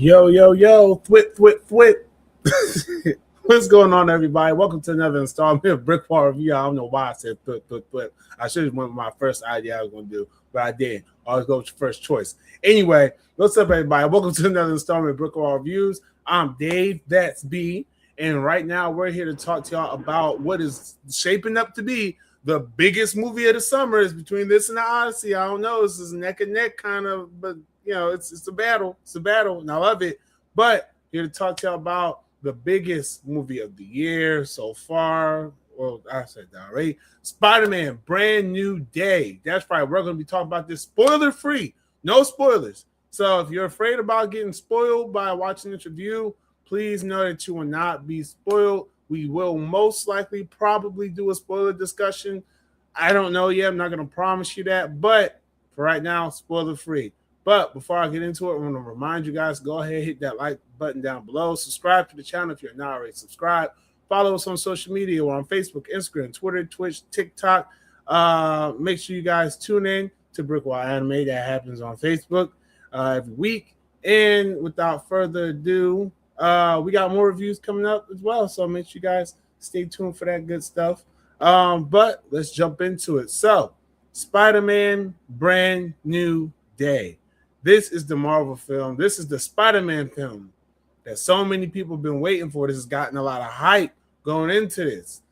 Yo, yo, yo, thwip, thwip, thwip. What's going on, everybody? Welcome to another installment of BrickWall Review. I don't know why I said thwip, thwip, thwip. I should have went with my first idea I was going to do, but I didn't. I always go with your first choice. Anyway, what's up, everybody? Welcome to another installment of BrickWall Reviews. I'm Dave, that's B, and right now we're here to talk to y'all about what is shaping up to be the biggest movie of the summer. Is between this and the Odyssey. I don't know. This is neck and neck kind of, but you know, it's a battle. It's a battle, and I love it. But here to talk to you about the biggest movie of the year so far. Well, I said that already. Spider-Man, Brand New Day. That's right. We're going to be talking about this spoiler-free. No spoilers. So if you're afraid about getting spoiled by watching this review, please know that you will not be spoiled. We will most likely probably do a spoiler discussion. I don't know yet. I'm not going to promise you that. But for right now, spoiler-free. But before I get into it, I want to remind you guys, go ahead, hit that like button down below. Subscribe to the channel if you're not already subscribed. Follow us on social media. We're on Facebook, Instagram, Twitter, Twitch, TikTok. Make sure you guys tune in to BrickWall Anime. That happens on Facebook every week. And without further ado, we got more reviews coming up as well. So make sure you guys stay tuned for that good stuff. But let's jump into it. So, Spider-Man, Brand New Day. This is the Marvel film. This is the Spider-Man film that so many people have been waiting for. This has gotten a lot of hype going into this.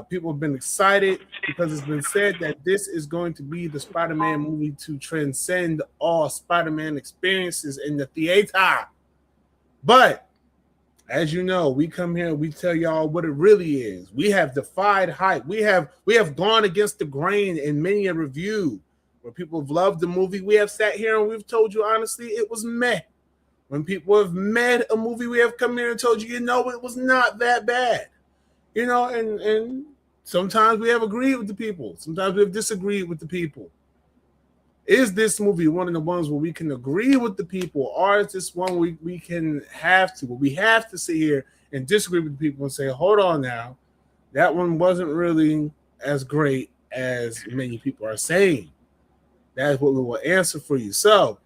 People have been excited because it's been said that this is going to be the Spider-Man movie to transcend all Spider-Man experiences in the theater. But as you know, we come here and we tell y'all what it really is. We have defied hype. We have gone against the grain in many a review. Where people have loved the movie, we have sat here and we've told you honestly it was meh. When people have met a movie, we have come here and told you, you know, it was not that bad. You know, and sometimes we have agreed with the people. Sometimes we have disagreed with the people. Is this movie one of the ones where we can agree with the people, or is this one we can have to? But we have to sit here and disagree with the people and say, hold on now, that one wasn't really as great as many people are saying. That's what we will answer for you. So,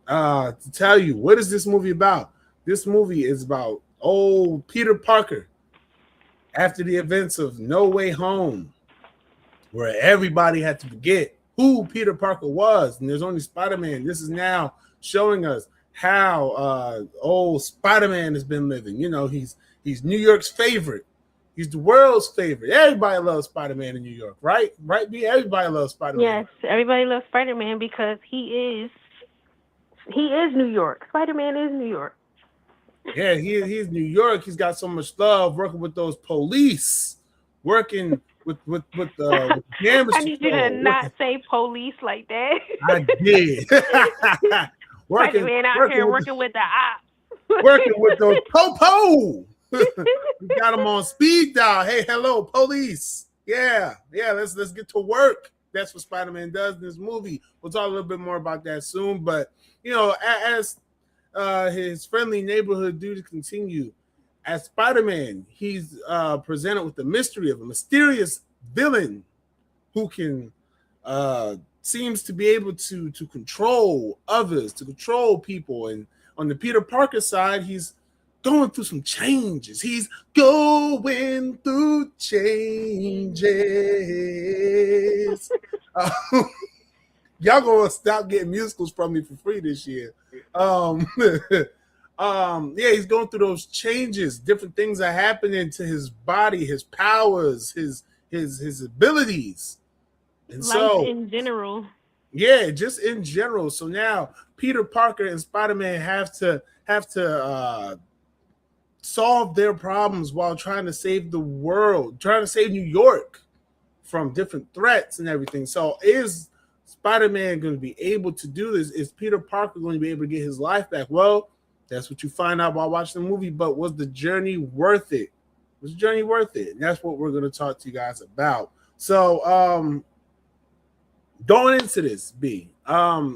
to tell you, what is this movie about? This movie is about old Peter Parker after the events of No Way Home, where everybody had to forget who Peter Parker was, and there's only Spider-Man. This is now showing us how old Spider-Man has been living. You know, he's New York's favorite. He's the world's favorite. Everybody loves Spider-Man in New York, right? Right, B? Everybody loves Spider-Man. Yes, everybody loves Spider-Man because he is New York. Spider-Man is New York. Yeah, he's New York. He's got so much love working with those police, working with damage I need you to control. not say police like that. I did. Spider-Man out here working with the ops. Working with those po-po. We got him on speed dial. Hey, hello, police. Yeah, let's get to work. That's what Spider-Man does in this movie. We'll talk a little bit more about that soon. But, you know, as his friendly neighborhood duties continue, as Spider-Man, he's presented with the mystery of a mysterious villain who can seems to be able to control others, to control people. And on the Peter Parker side, he's going through some changes. He's going through changes. Y'all gonna stop getting musicals from me for free this year. Yeah, he's going through those changes. Different things are happening to his body, his powers, his abilities, and Life so in general. yeah, just in general. So now Peter Parker and Spider-Man have to solve their problems while trying to save the world, trying to save New York from different threats and everything. So is Spider-Man going to be able to do this? Is Peter Parker going to be able to get his life back? Well, that's what you find out while watching the movie. But was the journey worth it? Was the journey worth it? And that's what we're going to talk to you guys about. So going into this, B, tell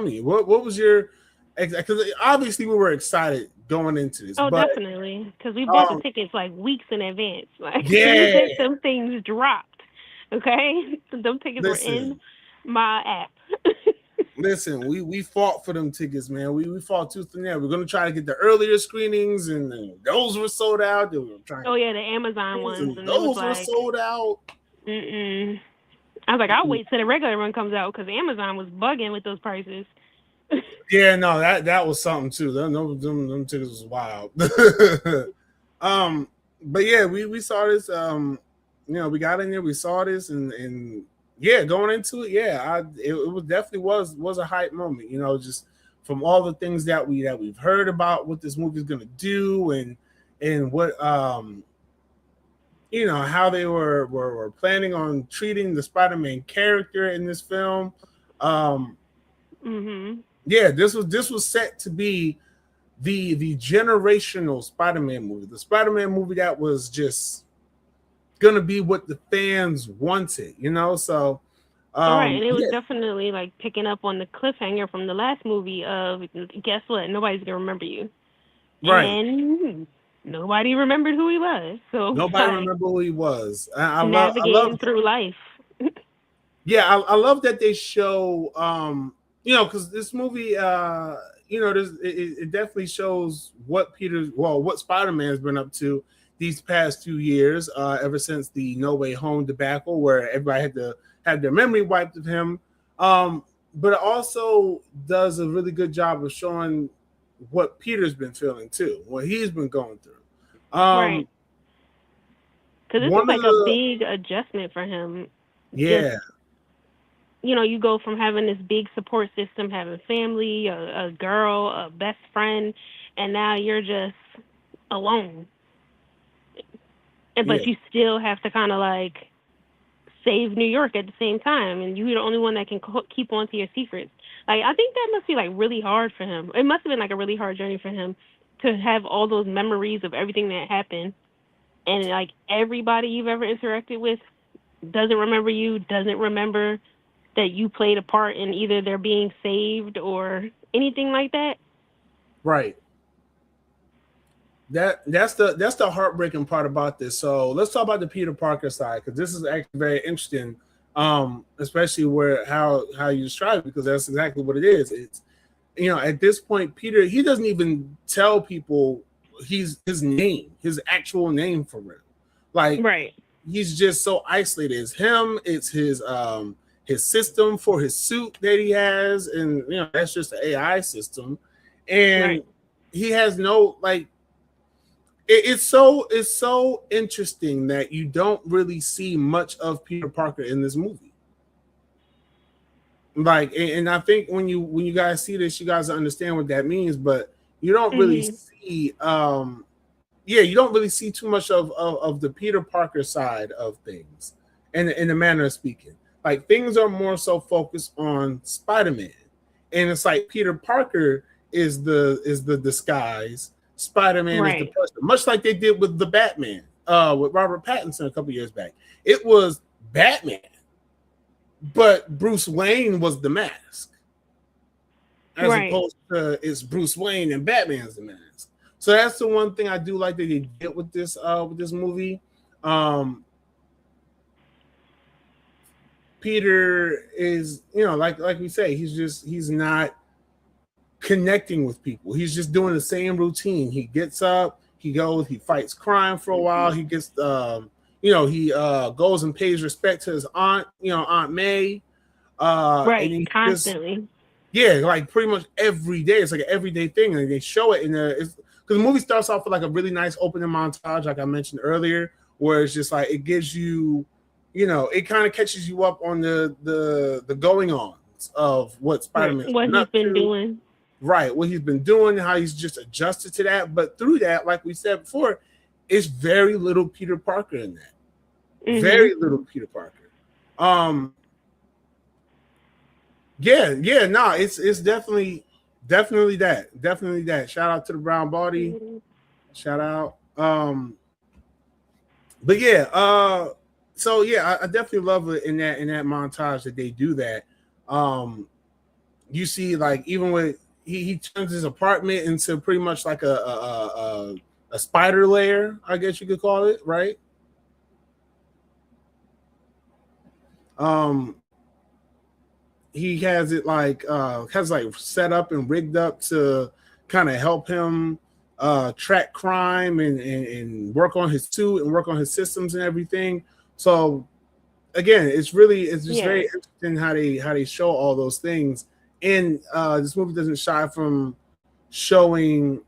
me what was your, because obviously we were excited going into this. Oh, but, definitely, because we bought the tickets like weeks in advance. Like, yeah, some things dropped. Okay, them tickets were in my app. Listen, we fought for them tickets, man. We fought tooth and nail. We're gonna try to get the earlier screenings, and those were sold out. They were trying, Oh yeah, the Amazon ones, and and it was those were like, sold out. mm. I was like, I'll wait till the regular one comes out because Amazon was bugging with those prices. Yeah, no, that was something too. Them tickets was wild. um, but yeah, we saw this. We got in there, we saw this, and yeah, going into it, yeah, it was definitely was a hype moment. Just from all the things that we've heard about what this movie is gonna do, and what how they were planning on treating the Spider-Man character in this film. Um, Mhm. yeah, this was set to be the generational Spider-Man movie, the Spider-Man movie that was just gonna be what the fans wanted. So All right, and it was yeah, definitely like picking up on the cliffhanger from the last movie of guess what? Nobody's gonna remember you, right. and nobody remembered who he was. So Nobody like remember who he was. I love navigating through life. yeah, I love that they show because this movie it definitely shows what Spider-Man has been up to these past 2 years, ever since the No Way Home debacle where everybody had to have their memory wiped of him. But it also does a really good job of showing what Peter's been feeling too, what he's been going through. Right. Because this was One of like a the big adjustment for him. Just, Yeah, you go from having this big support system, having family, a girl, a best friend, and now you're just alone. But yeah, you still have to kind of like save New York at the same time, and you're the only one that can keep on to your secrets. Like, I think that must be like really hard for him. It must have been like a really hard journey for him to have all those memories of everything that happened, and like everybody you've ever interacted with doesn't remember you, doesn't remember that you played a part in either their being saved or anything like that. right. That's the heartbreaking part about this. So let's talk about the Peter Parker side, because this is actually very interesting, especially where how you describe it, because that's exactly what it is. It's at this point, Peter, he doesn't even tell people his name, his actual name for real. Like, Right. he's just so isolated. It's him. It's his system for his suit that he has, and that's just the AI system, Right. and he has no like. It's so interesting that you don't really see much of Peter Parker in this movie. Like, and I think when you guys see this, you guys understand what that means, but you don't really Mhm. see yeah, you don't really see too much of the Peter Parker side of things, in the manner of speaking. Like, things are more so focused on Spider-Man, and it's like Peter Parker is the disguise, Spider-Man is the Right. person, much like they did with the Batman, with Robert Pattinson a couple years back. It was Batman, but Bruce Wayne was the mask, as Right. opposed to it's Bruce Wayne and Batman's the mask. So that's the one thing I do like that they did with this movie. Um, Peter is, like we say, he's not connecting with people. He's just doing the same routine. He gets up, he goes, he fights crime for a while. He gets he goes and pays respect to his aunt, Aunt May. And Right. he just Constantly. Yeah, like pretty much every day. It's like an everyday thing, and they show it in the. Because the movie starts off with like a really nice opening montage, like I mentioned earlier, where it's just like it gives you, it kind of catches you up on the going ons of what Right. Spider-Man's What been he's up been to, doing. right? What he's been doing, how he's just adjusted to that. But through that, like we said before, it's very little Peter Parker in that. Mhm. Very little Peter Parker. Um, yeah, no, it's definitely that. Shout out to the Brown Body. Shout out. But yeah, so yeah, I definitely love it in that montage that they do that. Um, you see, like, even with he turns his apartment into pretty much like a spider lair, I guess you could call it, right? Um, he has it like has like set up and rigged up to kind of help him track crime and work on his suit and work on his systems and everything. So again, it's just very Yes. interesting how they show all those things. And this movie doesn't shy from showing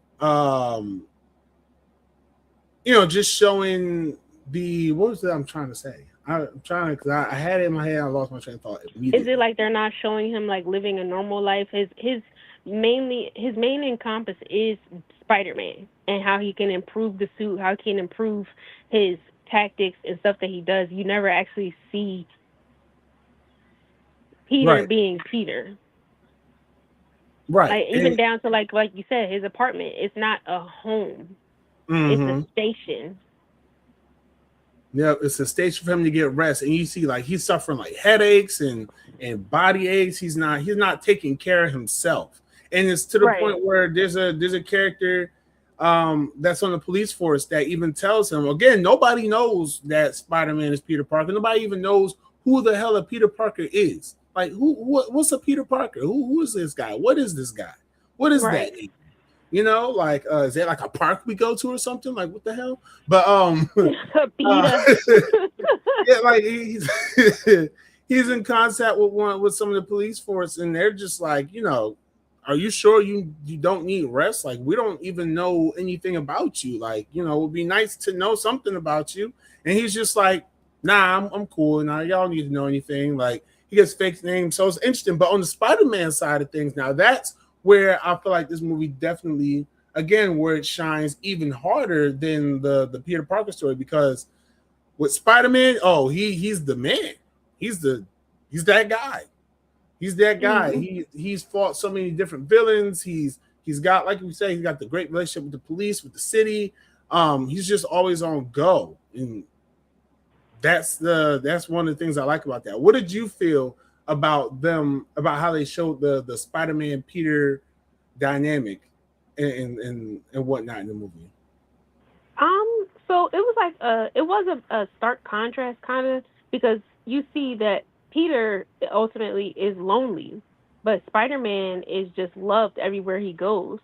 just showing the what was that I'm trying to say. I'm trying to because I had it in my head. I lost my train of thought Is it immediately. like they're not showing him like living a normal life? His main encompass is Spider-Man and how he can improve the suit, how he can improve his tactics and stuff that he does. You never actually see Peter Right, being Peter. right, Like even down to like you said, his apartment. It's not a home. It's a mm-hmm. station. Yeah, it's a stage for him to get rest, and you see like he's suffering like headaches and body aches. He's not taking care of himself, and it's to the Right. point where there's a character that's on the police force that even tells him again. Nobody knows that Spider-Man is Peter Parker. Nobody even knows who the hell a Peter Parker is. Like what's a Peter Parker? Who is this guy? What is this guy? What is that? Right. Like is there like a park we go to or something? Like what the hell? But uh, Peter. yeah, like he's in contact with some of the police force, and they're just like, are you sure you don't need rest? Like we don't even know anything about you. Like it would be nice to know something about you. And he's just like, nah, I'm cool. Now y'all need to know anything. Like he gets fake names, so it's interesting. But on the Spider-Man side of things, now that's where I feel like this movie definitely, again, where it shines even harder than the Peter Parker story because with Spider-Man, oh, he's the man. He's the he's that guy. He's that guy. Mhm. He's fought so many different villains. He's got, like we say, he's got the great relationship with the police, with the city. He's just always on go. And that's one of the things I like about that. What did you feel about them, about how they showed the Spider-Man Peter dynamic and whatnot in the movie? So it was a stark contrast kind of because you see that Peter ultimately is lonely, but Spider-Man is just loved everywhere he goes.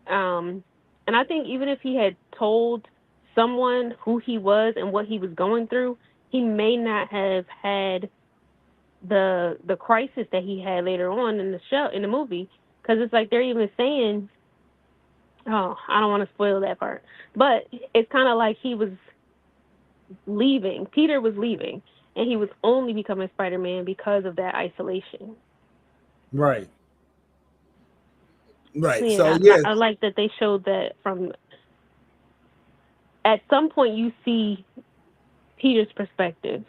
Um, and I think even if he had told someone who he was and what he was going through, he may not have had the crisis that he had later on in the movie because it's like they're even saying, oh, I don't want to spoil that part, but it's kind of like he was leaving. Peter was leaving, and he was only becoming Spider-Man because of that isolation. Right. Right. So Yeah, yeah. I like that they showed that from at some point you see Peter's perspective,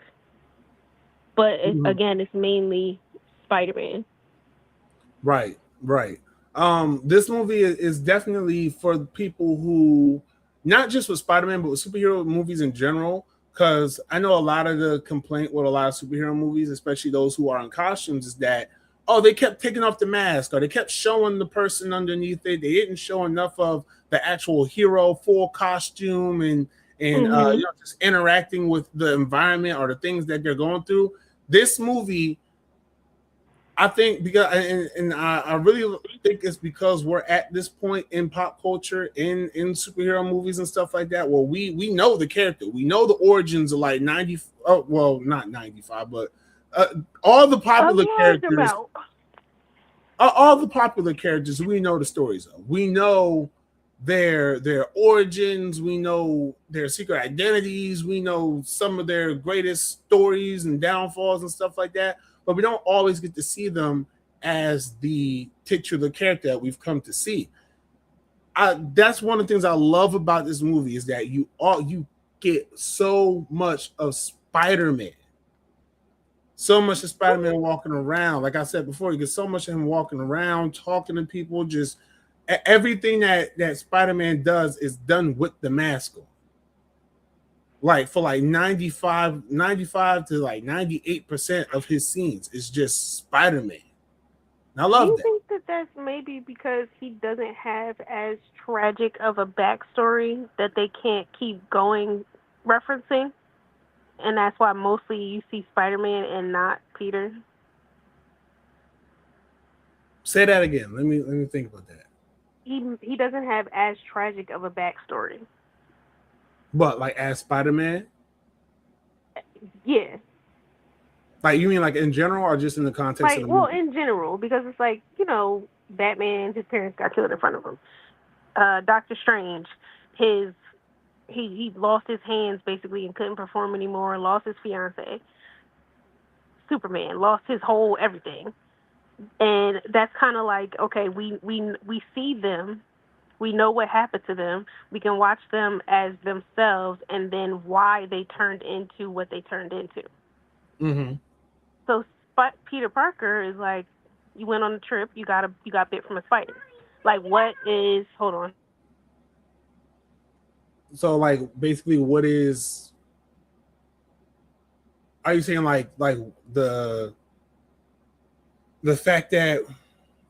but Mhm. again, it's mainly Spider-Man. Right, right. This movie is definitely for people who, not just with Spider-Man, but with superhero movies in general. Because I know a lot of the complaint with a lot of superhero movies, especially those who are in costumes, is that they kept taking off the mask or they kept showing the person underneath it. They didn't show enough of the actual hero full costume and Mhm. just interacting with the environment or the things that they're going through. This movie, I think because and I really think it's because we're at this point in pop culture in superhero movies and stuff like that where we know the character, we know the origins of like 90, oh well, not 95, but uh, all the Of popular large characters, amount. all the popular characters we know the stories of. We know their origins, we know their secret identities, we know some of their greatest stories and downfalls and stuff like that, but we don't always get to see them as the titular character that we've come to see. That's one of the things I love about this movie is that you get so much of Spider-Man, so much of Spider-Man walking around. Like I said before, you get so much of him walking around, talking to people. Just everything that Spider-Man does is done with the mask on. Like for like 95 to like 98% of his scenes is just Spider-Man. And I Do love you that. think that that's maybe because he doesn't have as tragic of a backstory that they can't keep going referencing? And that's why mostly you see Spider-Man and not Peter? Say that again. Let me think about that. He doesn't have as tragic of a backstory. But like as Spider-Man, Yeah, like you mean like in general or just in the context of like the well, movie? in general, because it's like Batman, his parents got killed in front of him. Doctor Strange, his he lost his hands basically and couldn't perform anymore. Lost his fiance. Superman lost his whole everything, and that's kind of like okay, we see them. We know what happened to them. We can watch them as themselves, and then why they turned into what they turned into. Mm-hmm. So Peter Parker is like, you went on a trip, you got bit from a spider. Like, what is? Hold on. So like basically, what is? Are you saying like the the fact that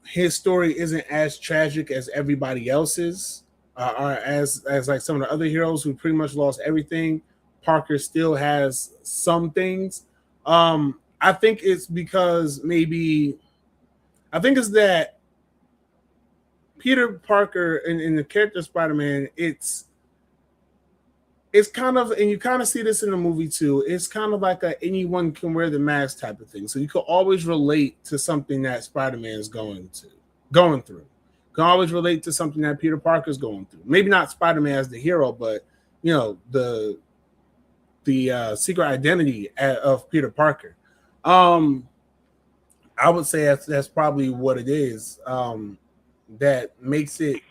his story isn't as tragic as everybody else's, or as like some of the other heroes who pretty much lost everything? Parker still has some things. I think it's because maybe I think it's that Peter Parker in the character Spider-Man, it's kind of, and you kind of see this in the movie too, it's kind of like a anyone can wear the mask type of thing. So you can always relate to something that Spider-Man is going through. You can always relate to something that Peter Parker's going through. Maybe not Spider-Man as the hero, but the secret identity of Peter Parker. Um, I would say that's probably what it is. That makes it.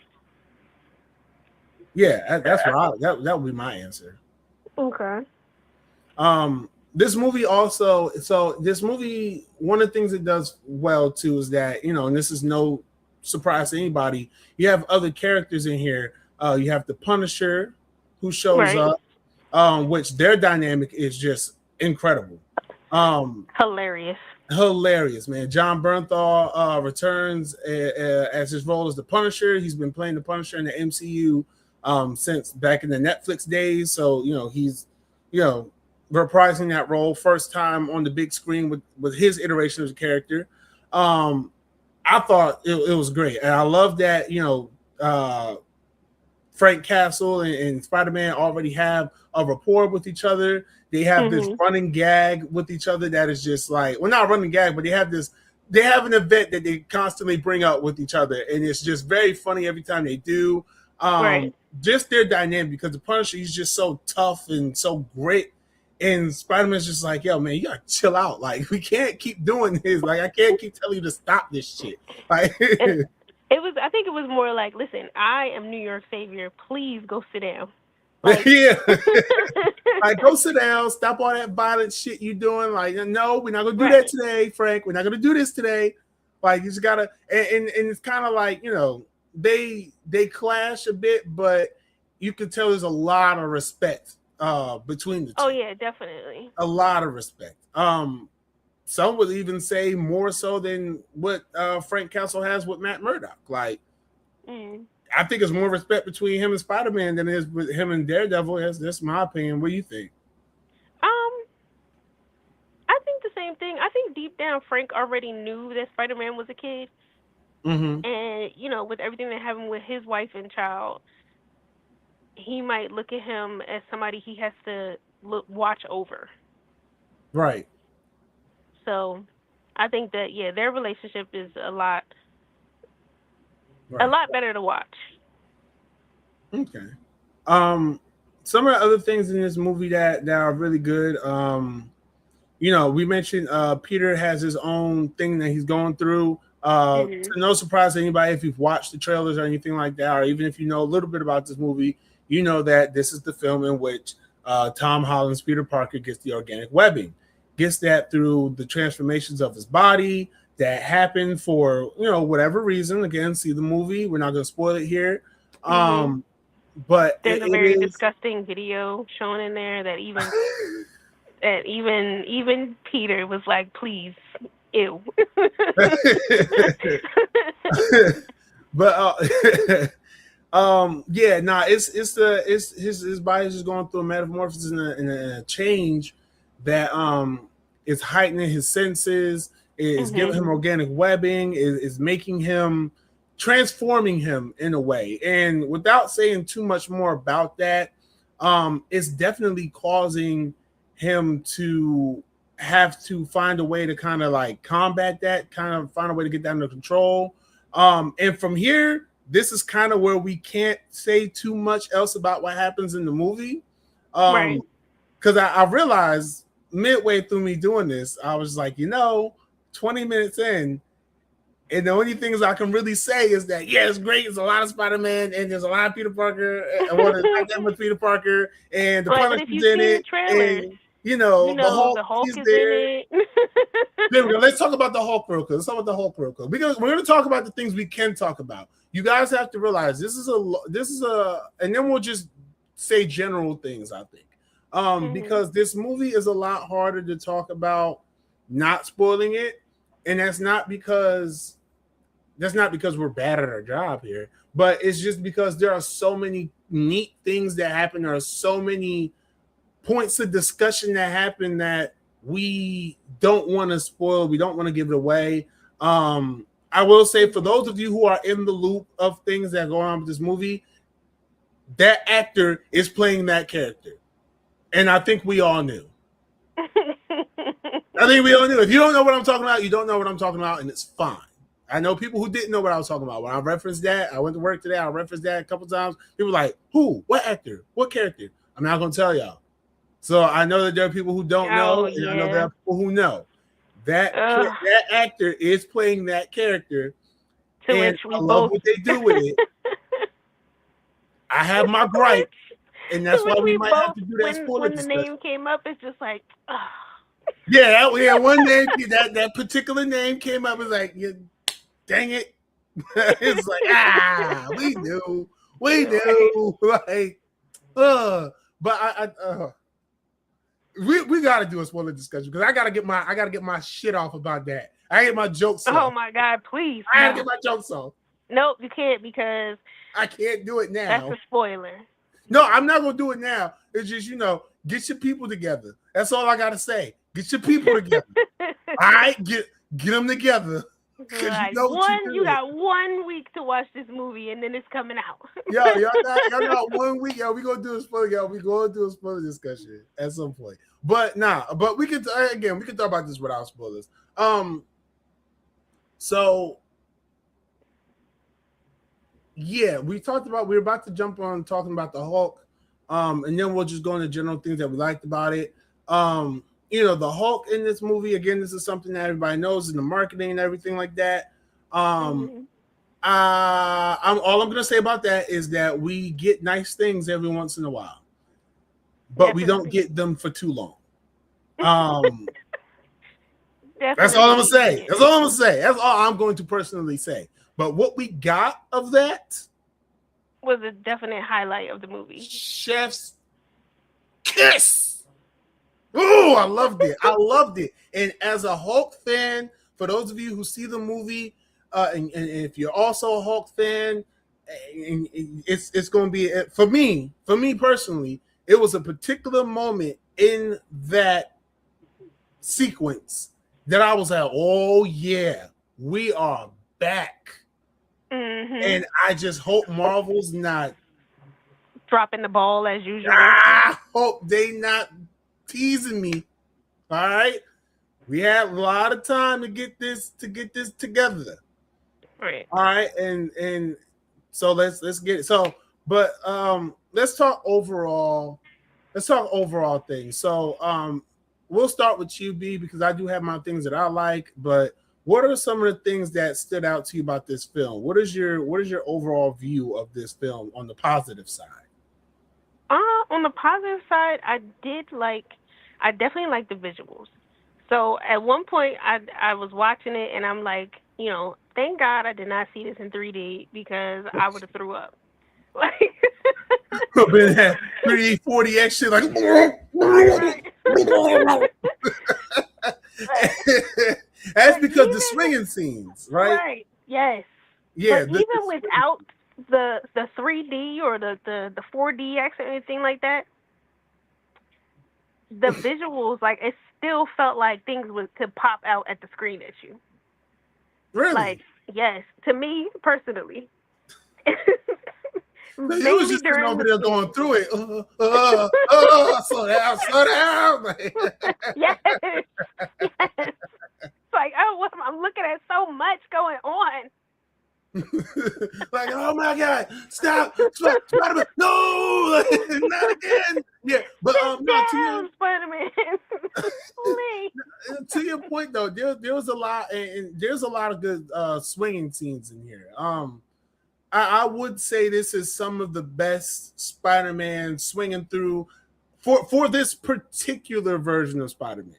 Yeah, that's what that would be my answer. Okay. This movie also, so this movie, one of the things it does well too is that, and this is no surprise to anybody, you have other characters in here. You have the Punisher who shows Right. up, which their dynamic is just incredible. Hilarious. Hilarious, man. John Bernthal returns as his role as the Punisher. He's been playing the Punisher in the MCU since back in the Netflix days. So, he's, you know, reprising that role first time on the big screen with his iteration of the character. I thought it was great. And I love that, Frank Castle and Spider-Man already have a rapport with each other. They have this running gag with each other that is just like, well, not running gag, but they have an event that they constantly bring up with each other, and it's just very funny every time they do. Right. Just their dynamic, because the Punisher, he's just so tough and so great, and Spider-Man's just like, yo, man, you gotta chill out. Like, we can't keep doing this. Like, I can't keep telling you to stop this shit. Like, I think it was more like, listen, I am New York Savior. Please go sit down. Like, yeah. Like, go sit down. Stop all that violent shit you doing. Like, no, we're not gonna do that today, Frank. We're not gonna do this today. Like, you just gotta, and it's kind of like, they clash a bit, but you can tell there's a lot of respect between the two. Oh yeah, definitely. A lot of respect. Some would even say more so than what Frank Castle has with Matt Murdock. Like, I think there's more respect between him and Spider-Man than there is with him and Daredevil. That's my opinion. What do you think? I think the same thing. I think deep down Frank already knew that Spider-Man was a kid. Mm-hmm. And, with everything that happened with his wife and child, he might look at him as somebody he has to watch over. Right. So, I think that their relationship is a lot better to watch. Okay. Some of the other things in this movie that are really good. We mentioned Peter has his own thing that he's going through. To no surprise to anybody, if you've watched the trailers or anything like that, or even if you know a little bit about this movie, you know that this is the film in which Tom Holland's Peter Parker gets the organic webbing. Gets that through the transformations of his body that happened for, whatever reason. Again, see the movie. We're not going to spoil it here. But there's a very disgusting video shown in there that even Peter was like, please, ew. But it's his body is just going through a metamorphosis and a change that is heightening his senses. is giving him organic webbing, is making him, transforming him in a way. And without saying too much more about that, it's definitely causing him to have to find a way to kind of like combat that, kind of find a way to get that under control. And from here, this is kind of where we can't say too much else about what happens in the movie. Right. Because I realized midway through me doing this, I was like, 20 minutes in, and the only things I can really say is that, yeah, it's great. There's a lot of Spider-Man, and there's a lot of Peter Parker, and there's not that much Peter Parker, and the Punisher's in it, and the Hulk is there. In it. There we go. Let's talk about the Hulk real quick. Because we're going to talk about the things we can talk about. You guys have to realize this is a, and then we'll just say general things, I think. Because this movie is a lot harder to talk about, not spoiling it. And that's not because we're bad at our job here, but it's just because there are so many neat things that happen. There are so many points of discussion that happen that we don't want to spoil. We don't want to give it away. I will say, for those of you who are in the loop of things that go on with this movie, that actor is playing that character. And I think we all knew. If you don't know what I'm talking about, you don't know what I'm talking about, and it's fine. I know people who didn't know what I was talking about. When I referenced that, I went to work today, I referenced that a couple times. People were like, who? What actor? What character? I'm not going to tell y'all. So I know that there are people who don't know, and I know there are people who know. That actor is playing that character, and I love what they do with it. I have my gripes, and that's why we might have to do that spoiler discussion. When the name came up, it's just like, yeah, one name, that particular name came up, was like, dang it. It's like, we knew. Like, but we got to do a spoiler discussion, because I gotta get my shit off about that. I get my jokes off. Oh my God, please. I gotta get my jokes off. Nope, you can't, because I can't do it now. That's a spoiler. No, I'm not gonna do it now. It's just, get your people together. That's all I gotta say. Get your people together. All right, get them together. Like, you got 1 week to watch this movie, and then it's coming out. y'all got 1 week. Yo, we gonna do a spoiler. We gonna do a spoiler discussion at some point. But we can talk about this without spoilers. So yeah, we're about to jump on talking about the Hulk, and then we'll just go into general things that we liked about it. The Hulk in this movie, again, this is something that everybody knows in the marketing and everything like that. All I'm gonna say about that is that we get nice things every once in a while, but we don't get them for too long. That's all I'm gonna say. That's all I'm going to personally say. But what we got of that was a definite highlight of the movie. Chef's kiss. Oh, I loved it. And as a Hulk fan, for those of you who see the movie, and if you're also a Hulk fan, it's going to be, for me personally, it was a particular moment in that sequence that I was like, oh yeah, we are back. And I just hope Marvel's not dropping the ball as usual. I hope they not teasing me. All right, we have a lot of time to get this together. Right. All right, and so let's get it. So, but let's talk overall. Let's talk overall things. So we'll start with you, B, because I do have my things that I like. But what are some of the things that stood out to you about this film? What is your overall view of this film on the positive side? On the positive side, I definitely like the visuals. So at one point, I was watching it, and I'm like, thank God I did not see this in 3D, because I would have threw up. Like, 3D 40X shit, like. That's because the swinging scenes, right? Right. Yes. Yeah. But even without the 3D or the 4DX or anything like that, the visuals, like it still felt like things could pop out at the screen at you. Really? Like, yes, to me personally. It was Mainly just sitting during over the there scene. going through it. Slow down, slow down. Yes. Yes. It's like, oh, I'm looking at so much going on. Like, oh my God, stop, Spider-Man, no, not again. Yeah, but Sit no, to down, Spider-Man. Please. your point though, there was a lot, and there's a lot of good swinging scenes in here. I would say this is some of the best Spider-Man swinging through for this particular version of Spider-Man.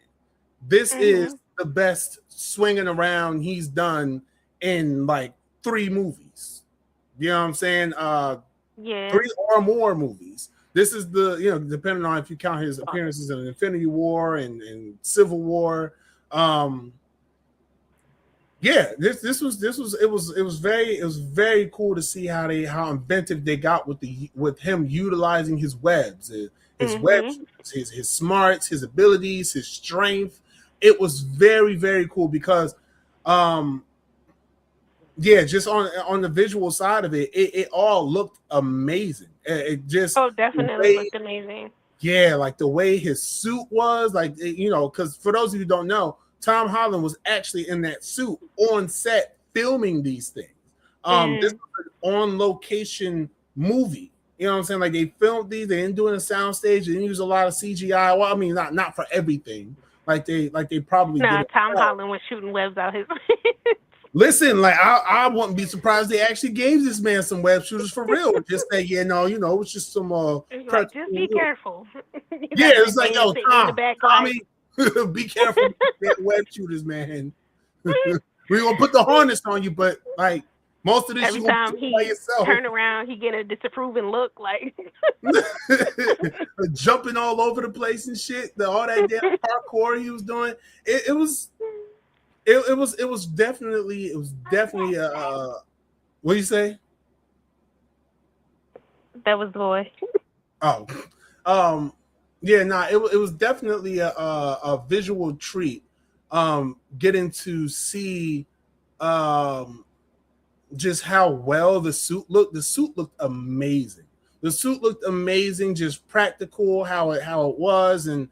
This is the best swinging around he's done in like 3 movies. You know what I'm saying? Yeah. 3 or more movies. This is the, depending on if you count his appearances in Infinity War and Civil War. Yeah, this was very cool to see how inventive they got with him utilizing his webs, his webs, his smarts, his abilities, his strength. It was very, very cool because just on the visual side of it all looked amazing. It just definitely looked amazing. Yeah, like the way his suit was, like, because for those of you who don't know, Tom Holland was actually in that suit on set filming these things. This was an on location movie. You know what I'm saying? Like they filmed these, they didn't do it in a soundstage, they didn't use a lot of CGI. Well, I mean, not for everything. Like they probably did. Tom Holland was shooting webs out his. Listen, like I wouldn't be surprised they actually gave this man some web shooters for real. Just say, it's just some like, just be careful. Yeah, it's like, yo, Tommy, be careful with web shooters, man. We're gonna put the harness on you, but like most of this every time he turn around, he get a disapproving look, like jumping all over the place and shit. All that damn parkour he was doing. It was definitely what do you say? That was the boy. It was definitely a visual treat. Getting to see just how well the suit looked. The suit looked amazing. Just practical how it was, and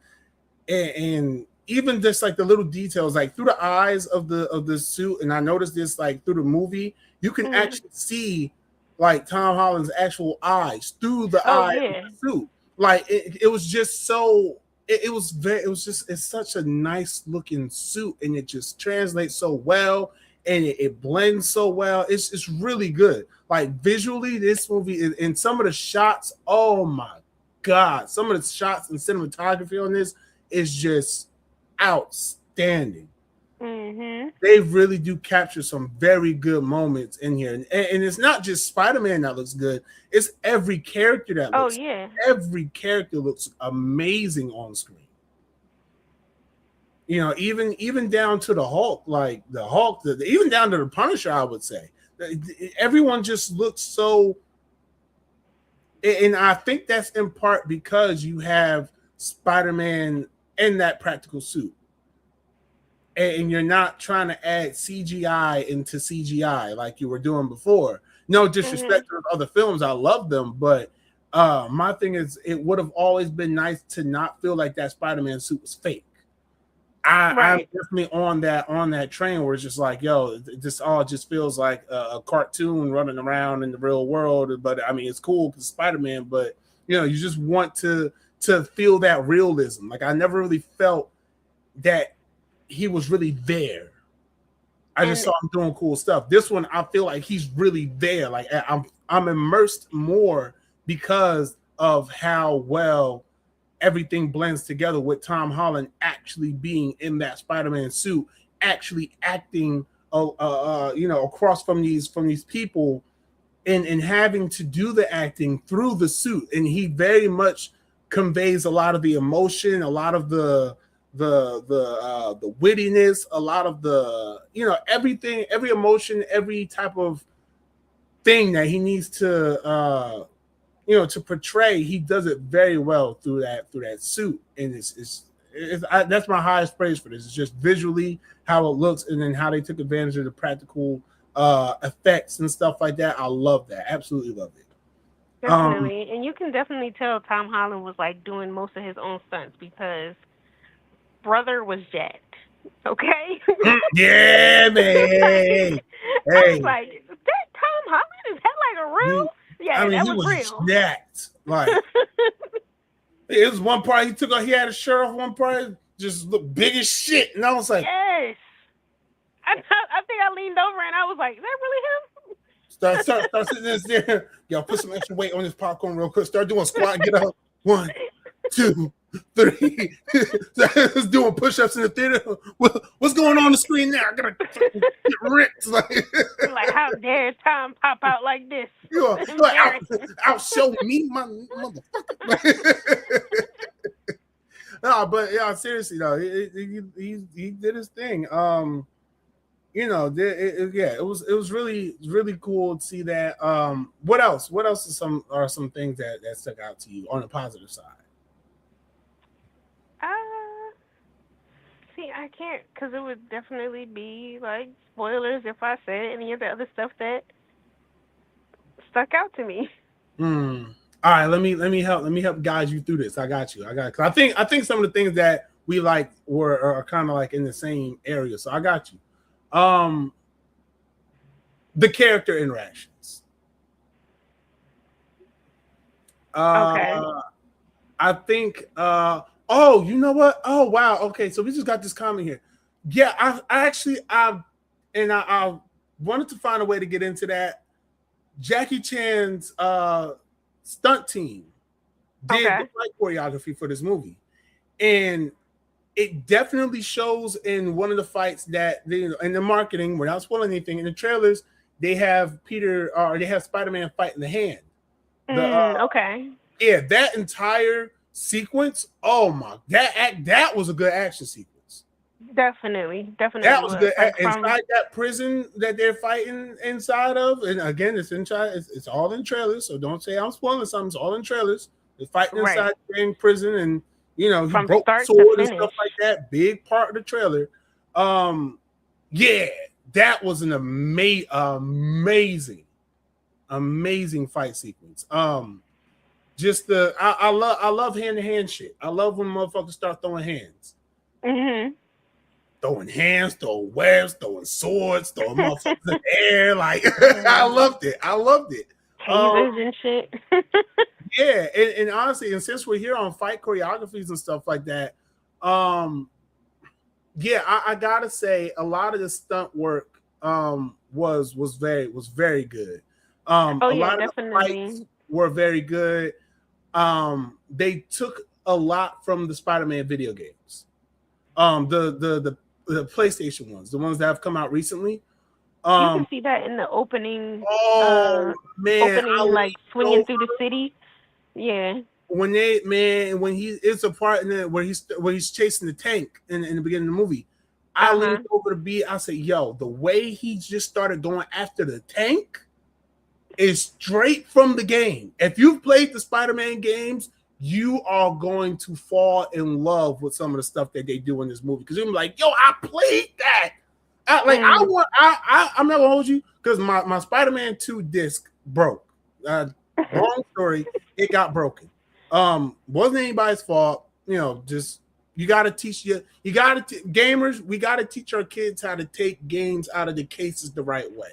even just like the little details, like through the eyes of the suit. And I noticed this like through the movie, you can actually see like Tom Holland's actual eyes through the eye of the suit. Like it was just so it's such a nice looking suit, and it just translates so well, and it blends so well. It's really good. Like visually, this movie and some of the shots, oh my God, some of the shots and cinematography on this is just outstanding. They really do capture some very good moments in here, and it's not just Spider-Man that looks good, it's every character that looks every character looks amazing on screen. Even down to the Hulk, like the Hulk, even down to the Punisher, I would say everyone just looks so, and I think that's in part because you have Spider-Man in that practical suit, and you're not trying to add CGI into CGI like you were doing before. No disrespect to other films, I love them, but my thing is, it would have always been nice to not feel like that Spider-Man suit was fake. I'm definitely on that train where it's just like, yo, this all just feels like a cartoon running around in the real world. But I mean, it's cool because Spider-Man, but you just want to feel that realism. Like I never really felt that he was really there. I just saw him doing cool stuff. This one, I feel like he's really there. Like I'm immersed more because of how well everything blends together with Tom Holland actually being in that Spider-Man suit, actually acting, across from these people, and having to do the acting through the suit. And he very much conveys a lot of the emotion, a lot of the wittiness, a lot of the everything, every emotion, every type of thing that he needs to to portray, he does it very well through that suit, and that's my highest praise for this. It's just visually how it looks, and then how they took advantage of the practical effects and stuff like that. I love that. Absolutely love it. Definitely, and you can definitely tell Tom Holland was like doing most of his own stunts because brother was jacked. Okay. Yeah, man. I was Hey, like, is that Tom Holland? Is that like a real? Yeah, that he was was real. jacked. Like, it was one part he had a shirt off. One part just looked big as shit, and I was like, yes. I think I leaned over and I was like, is that really him? start sitting there. Y'all put some extra weight on this popcorn real quick. Start doing squat. Get up. 1, 2, 3. Just doing push-ups in the theater. What's going on the screen now? I gotta get ripped. Like how dare Tom pop out like this? Outshow me, my motherfucker. No, but yeah, seriously though, he did his thing. It was really cool to see that. What else? What else are some things that stuck out to you on the positive side? See, I can't, because it would definitely be like spoilers if I said any of the other stuff that stuck out to me. All right, let me help guide you through this. I got you. Cause I think some of the things that we like are kind of like in the same area. So I got you. The character interactions. Okay. I think. Oh, you know what? Oh, wow. Okay, so we just got this comment here. Yeah, I wanted to find a way to get into that. Jackie Chan's stunt team did the fight choreography for this movie, and it definitely shows in one of the fights that in the marketing, we're not spoiling anything, in the trailers, they have Spider-Man fighting the hand. Okay. Yeah, that entire sequence, oh my, that was a good action sequence. Definitely. That was good. Inside that prison that they're fighting inside of, and again, it's all in trailers, so don't say I'm spoiling something. It's all in trailers. They're fighting inside the prison, and he broke the sword and stuff like that. Big part of the trailer. Yeah, that was an amazing fight sequence. Just I love hand-to-hand shit. I love when motherfuckers start throwing hands. Mm-hmm. Throwing hands, throwing webs, throwing swords, throwing motherfuckers in the air. Like I loved it. Tasers and shit. Yeah, and honestly, and since we're here on fight choreographies and stuff like that, yeah, I gotta say a lot of the stunt work was very good. A lot of the fights were very good. They took a lot from the Spider-Man video games. The PlayStation ones, the ones that have come out recently. You can see that in the opening. Man, opening like swinging through the city. Yeah. When it's a part in there where he's chasing the tank in the beginning of the movie, I leaned over to B. I said, "Yo, the way he just started going after the tank is straight from the game. If you've played the Spider-Man games, you are going to fall in love with some of the stuff that they do in this movie. Because you're like, yo, I played that. I'm not gonna hold you because my Spider-Man 2 disc broke. Long story, it got broken. Wasn't anybody's fault. Just you gotta teach gamers, we gotta teach our kids how to take games out of the cases the right way.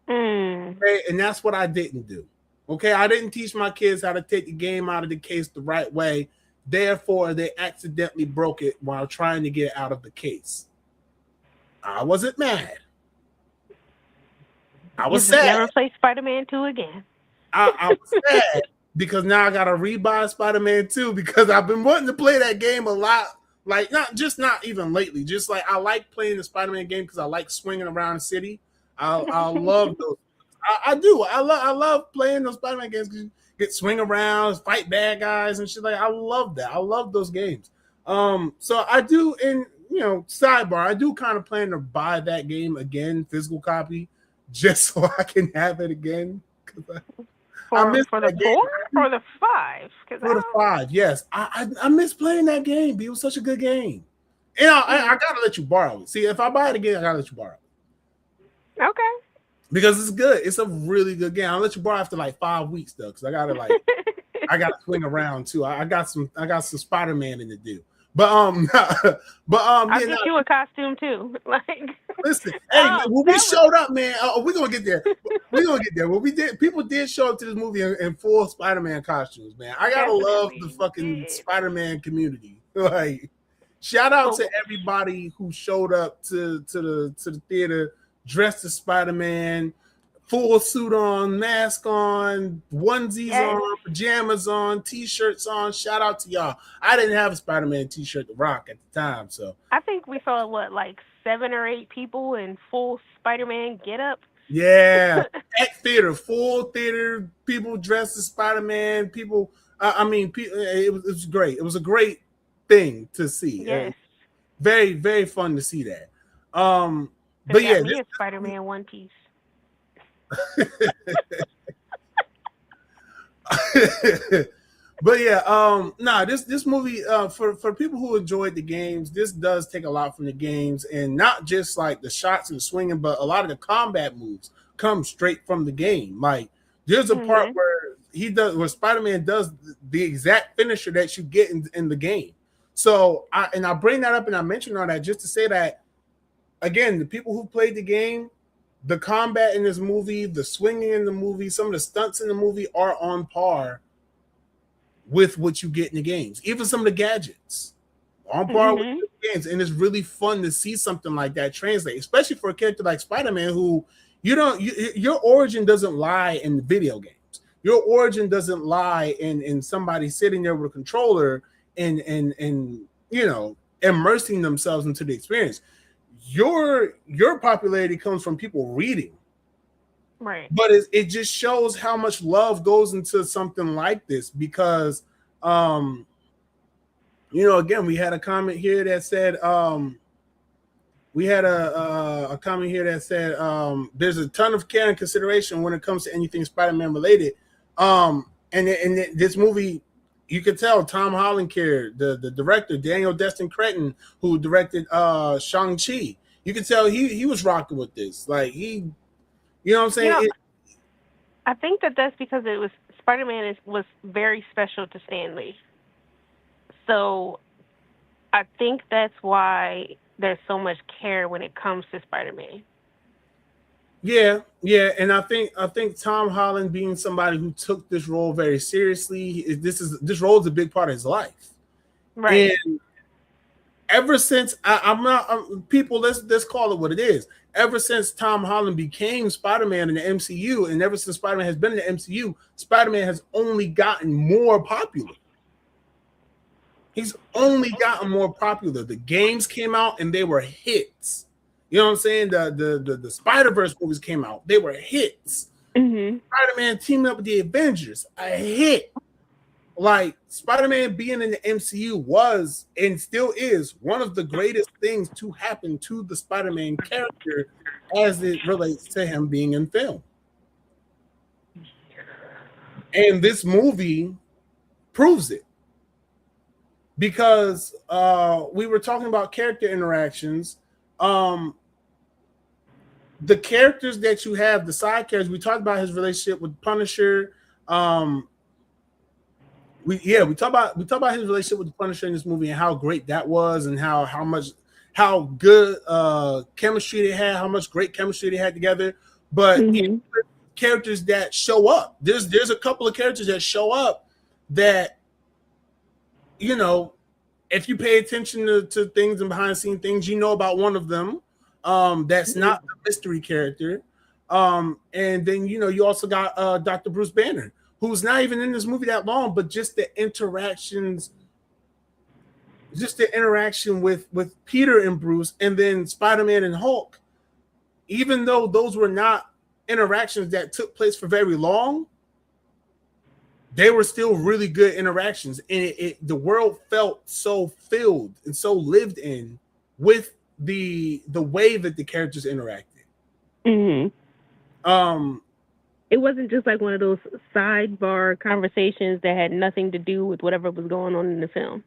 Okay, and that's what I didn't do. Okay, I didn't teach my kids how to take the game out of the case the right way. Therefore, they accidentally broke it while trying to get it out of the case. I wasn't mad. I was sad. Never play Spider-Man 2 again. I was sad because now I gotta rebuy Spider-Man 2 because I've been wanting to play that game a lot. Like not even lately. Just like I like playing the Spider-Man game because I like swinging around the city. I love those. I do. I love playing those Spider-Man games because you get swing around, fight bad guys and shit. Like I love that. I love those games. So I do. And sidebar, I do kind of plan to buy that game again, physical copy, just so I can have it again. I miss For the that 4 game. or the 5? Because For the 5, yes. I miss playing that game, B. It was such a good game. And I gotta let you borrow it. See, if I buy it again, I gotta let you borrow it. Okay. Because it's good. It's a really good game. I'll let you borrow after like 5 weeks though, because I gotta swing around too. I got some Spider-Man in to do. But I'll yeah, get you a costume too. Like, listen, hey, when we that was showed up, man, we're gonna get there. We're gonna get there. When we did, people did show up to this movie in full Spider-Man costumes, man. I gotta love the definitely fucking did. Spider-Man community. Like, shout out But to everybody who showed up to the theater dressed as Spider-Man, full suit on, mask on, onesies yes, on, pajamas on, t-shirts on. Shout out to y'all. I didn't have a Spider-Man t-shirt to rock at the time, so I think we saw what, like 7 or 8 people in full Spider-Man get up. yeah. At theater, full theater, people dressed as Spider-Man, people. It was great. It was a great thing to see. Yes, Very, very fun to see that. should But have got yeah, me a Spider-Man one piece. but yeah, this movie for people who enjoyed the games, this does take a lot from the games, and not just like the shots and the swinging, but a lot of the combat moves come straight from the game. Like there's a part where Spider-Man does the exact finisher that you get in the game. So I bring that up and I mention all that just to say that again, the people who played the game, the combat in this movie, the swinging in the movie, some of the stunts in the movie are on par with what you get in the games. Even some of the gadgets on par with the games. And it's really fun to see something like that translate, especially for a character like Spider-Man who your origin doesn't lie in the video games. Your origin doesn't lie in somebody sitting there with a controller and immersing themselves into the experience. Your popularity comes from people reading. Right. But it just shows how much love goes into something like this because, again, we had a comment here that said, there's a ton of care and consideration when it comes to anything Spider-Man related. And this movie, you could tell Tom Holland cared, the director, Daniel Destin Cretton, who directed Shang-Chi. You could tell he was rocking with this. Like you know what I'm saying? I think that's because it was Spider-Man was very special to Stan Lee. So I think that's why there's so much care when it comes to Spider-Man. Yeah, and I think Tom Holland being somebody who took this role very seriously, this role is a big part of his life. Right. And ever since people, let's call it what it is. Ever since Tom Holland became Spider-Man in the MCU, and ever since Spider-Man has been in the MCU, Spider-Man has only gotten more popular. He's only gotten more popular. The games came out and they were hits. You know what I'm saying? The Spider-Verse movies came out. They were hits. Spider-Man teaming up with the Avengers, a hit. Like Spider-Man being in the MCU was and still is one of the greatest things to happen to the Spider-Man character as it relates to him being in film. And this movie proves it. Because we were talking about character interactions. The characters that you have, the side characters, we talked about his relationship with Punisher. We talk about his relationship with the Punisher in this movie and how great that was, and how good chemistry they had, how much great chemistry they had together. But characters that show up, there's a couple of characters that show up that, if you pay attention to things and behind the scene things, you know about one of them. That's not the mystery character. And then you also got Dr. Bruce Banner, who's not even in this movie that long, but just the interaction with Peter and Bruce, and then Spider-Man and Hulk, even though those were not interactions that took place for very long, they were still really good interactions, and the world felt so filled and so lived in with the way that the characters interacted. it wasn't just like one of those sidebar conversations that had nothing to do with whatever was going on in the film.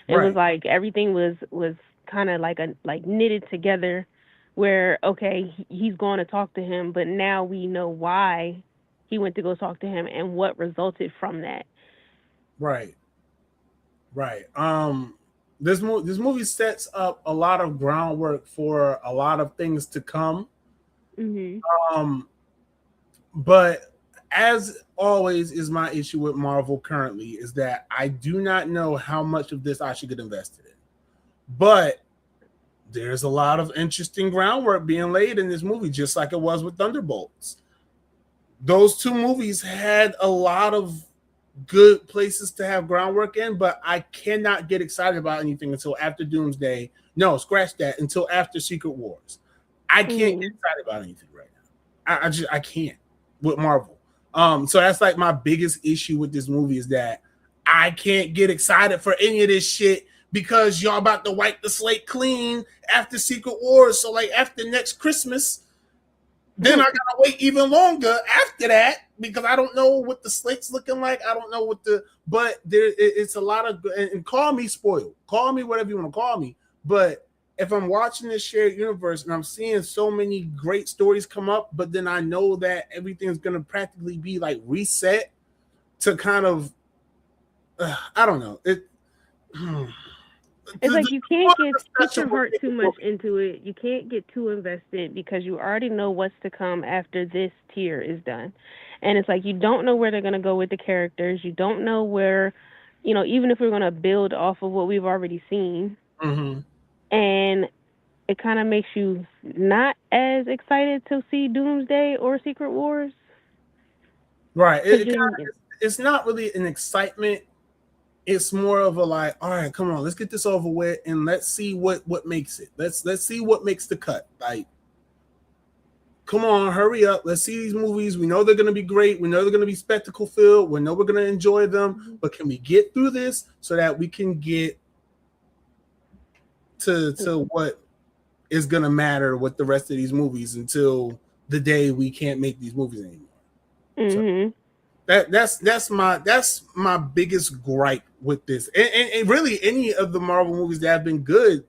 It was Right. like everything was kind of like a like knitted together, where okay, he's going to talk to him, but now we know why he went to go talk to him and what resulted from that. Right. Right. This movie sets up a lot of groundwork for a lot of things to come. Mhm. Um, but as always is my issue with Marvel currently is that I do not know how much of this I should get invested in. But there's a lot of interesting groundwork being laid in this movie, just like it was with Thunderbolts. Those two movies had a lot of good places to have groundwork in, but I cannot get excited about anything until after Doomsday. No, scratch that. Until after Secret Wars. I can't get Mhm. excited about anything right now. I can't with Marvel. So that's like my biggest issue with this movie is that I can't get excited for any of this shit because y'all about to wipe the slate clean after Secret Wars. So like after next Christmas, then I gotta wait even longer after that because I don't know what the slate's looking like. I don't know what the but it's a lot of and call me spoiled, call me whatever you want to call me. But if I'm watching this shared universe and I'm seeing so many great stories come up, but then I know that everything's gonna practically be like reset to kind of I don't know it. It's The like you can't get put discussion your will heart take too it much over. into it. You can't get too invested because you already know what's to come after this tier is done. And it's like you don't know where they're going to go with the characters. You don't know where, even if we're going to build off of what we've already seen. Mm-hmm. And it kind of makes you not as excited to see Doomsday or Secret Wars Right. because It's not really an excitement. It's more of a like, all right, come on, let's get this over with and let's see what makes it. Let's see what makes the cut. Like, come on, hurry up. Let's see these movies. We know they're gonna be great. We know they're gonna be spectacle filled. We know we're gonna enjoy them. But can we get through this so that we can get to what is gonna matter with the rest of these movies until the day we can't make these movies anymore. So Mhm. that's my biggest gripe with this, and really any of the Marvel movies that have been good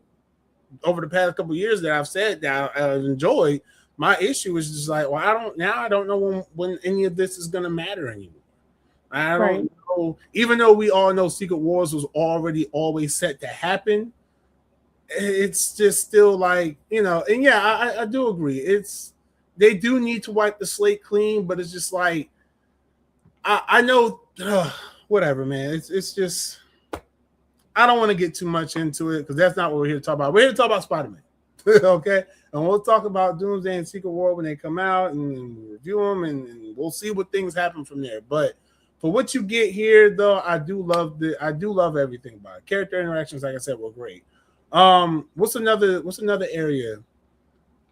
over the past couple of years that I've said that I've enjoyed. My issue is just like, well, I don't know when any of this is gonna matter anymore. I Right. don't know, even though we all know Secret Wars was already always set to happen. It's just still like and yeah, I do agree. It's they do need to wipe the slate clean, but it's just like I know, whatever, man. It's just I don't want to get too much into it because that's not what we're here to talk about. We're here to talk about Spider Man, okay? And we'll talk about Doomsday and Secret War when they come out and review them, and we'll see what things happen from there. But for what you get here, though, I do love everything about it. Character interactions, like I said, were great. What's another area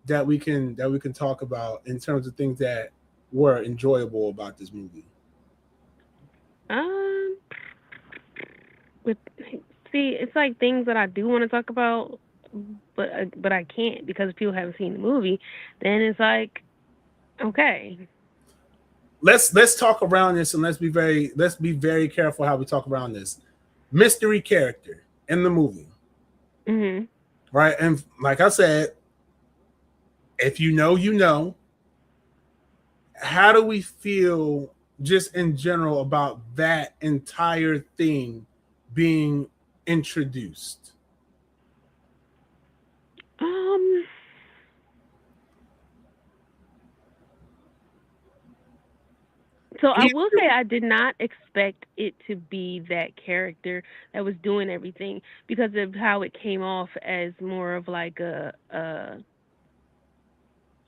that we can talk about in terms of things that were enjoyable about this movie? Um. With see, it's like things that I do want to talk about, but I can't because people haven't seen the movie. Then it's like, okay. Let's talk around this and let's be very careful how we talk around this. Mystery character in the movie, Mhm. right? And like I said, if you know, you know. How do we feel just in general about that entire thing being introduced? Um. So I He, will say I did not expect it to be that character that was doing everything because of how it came off as more of like a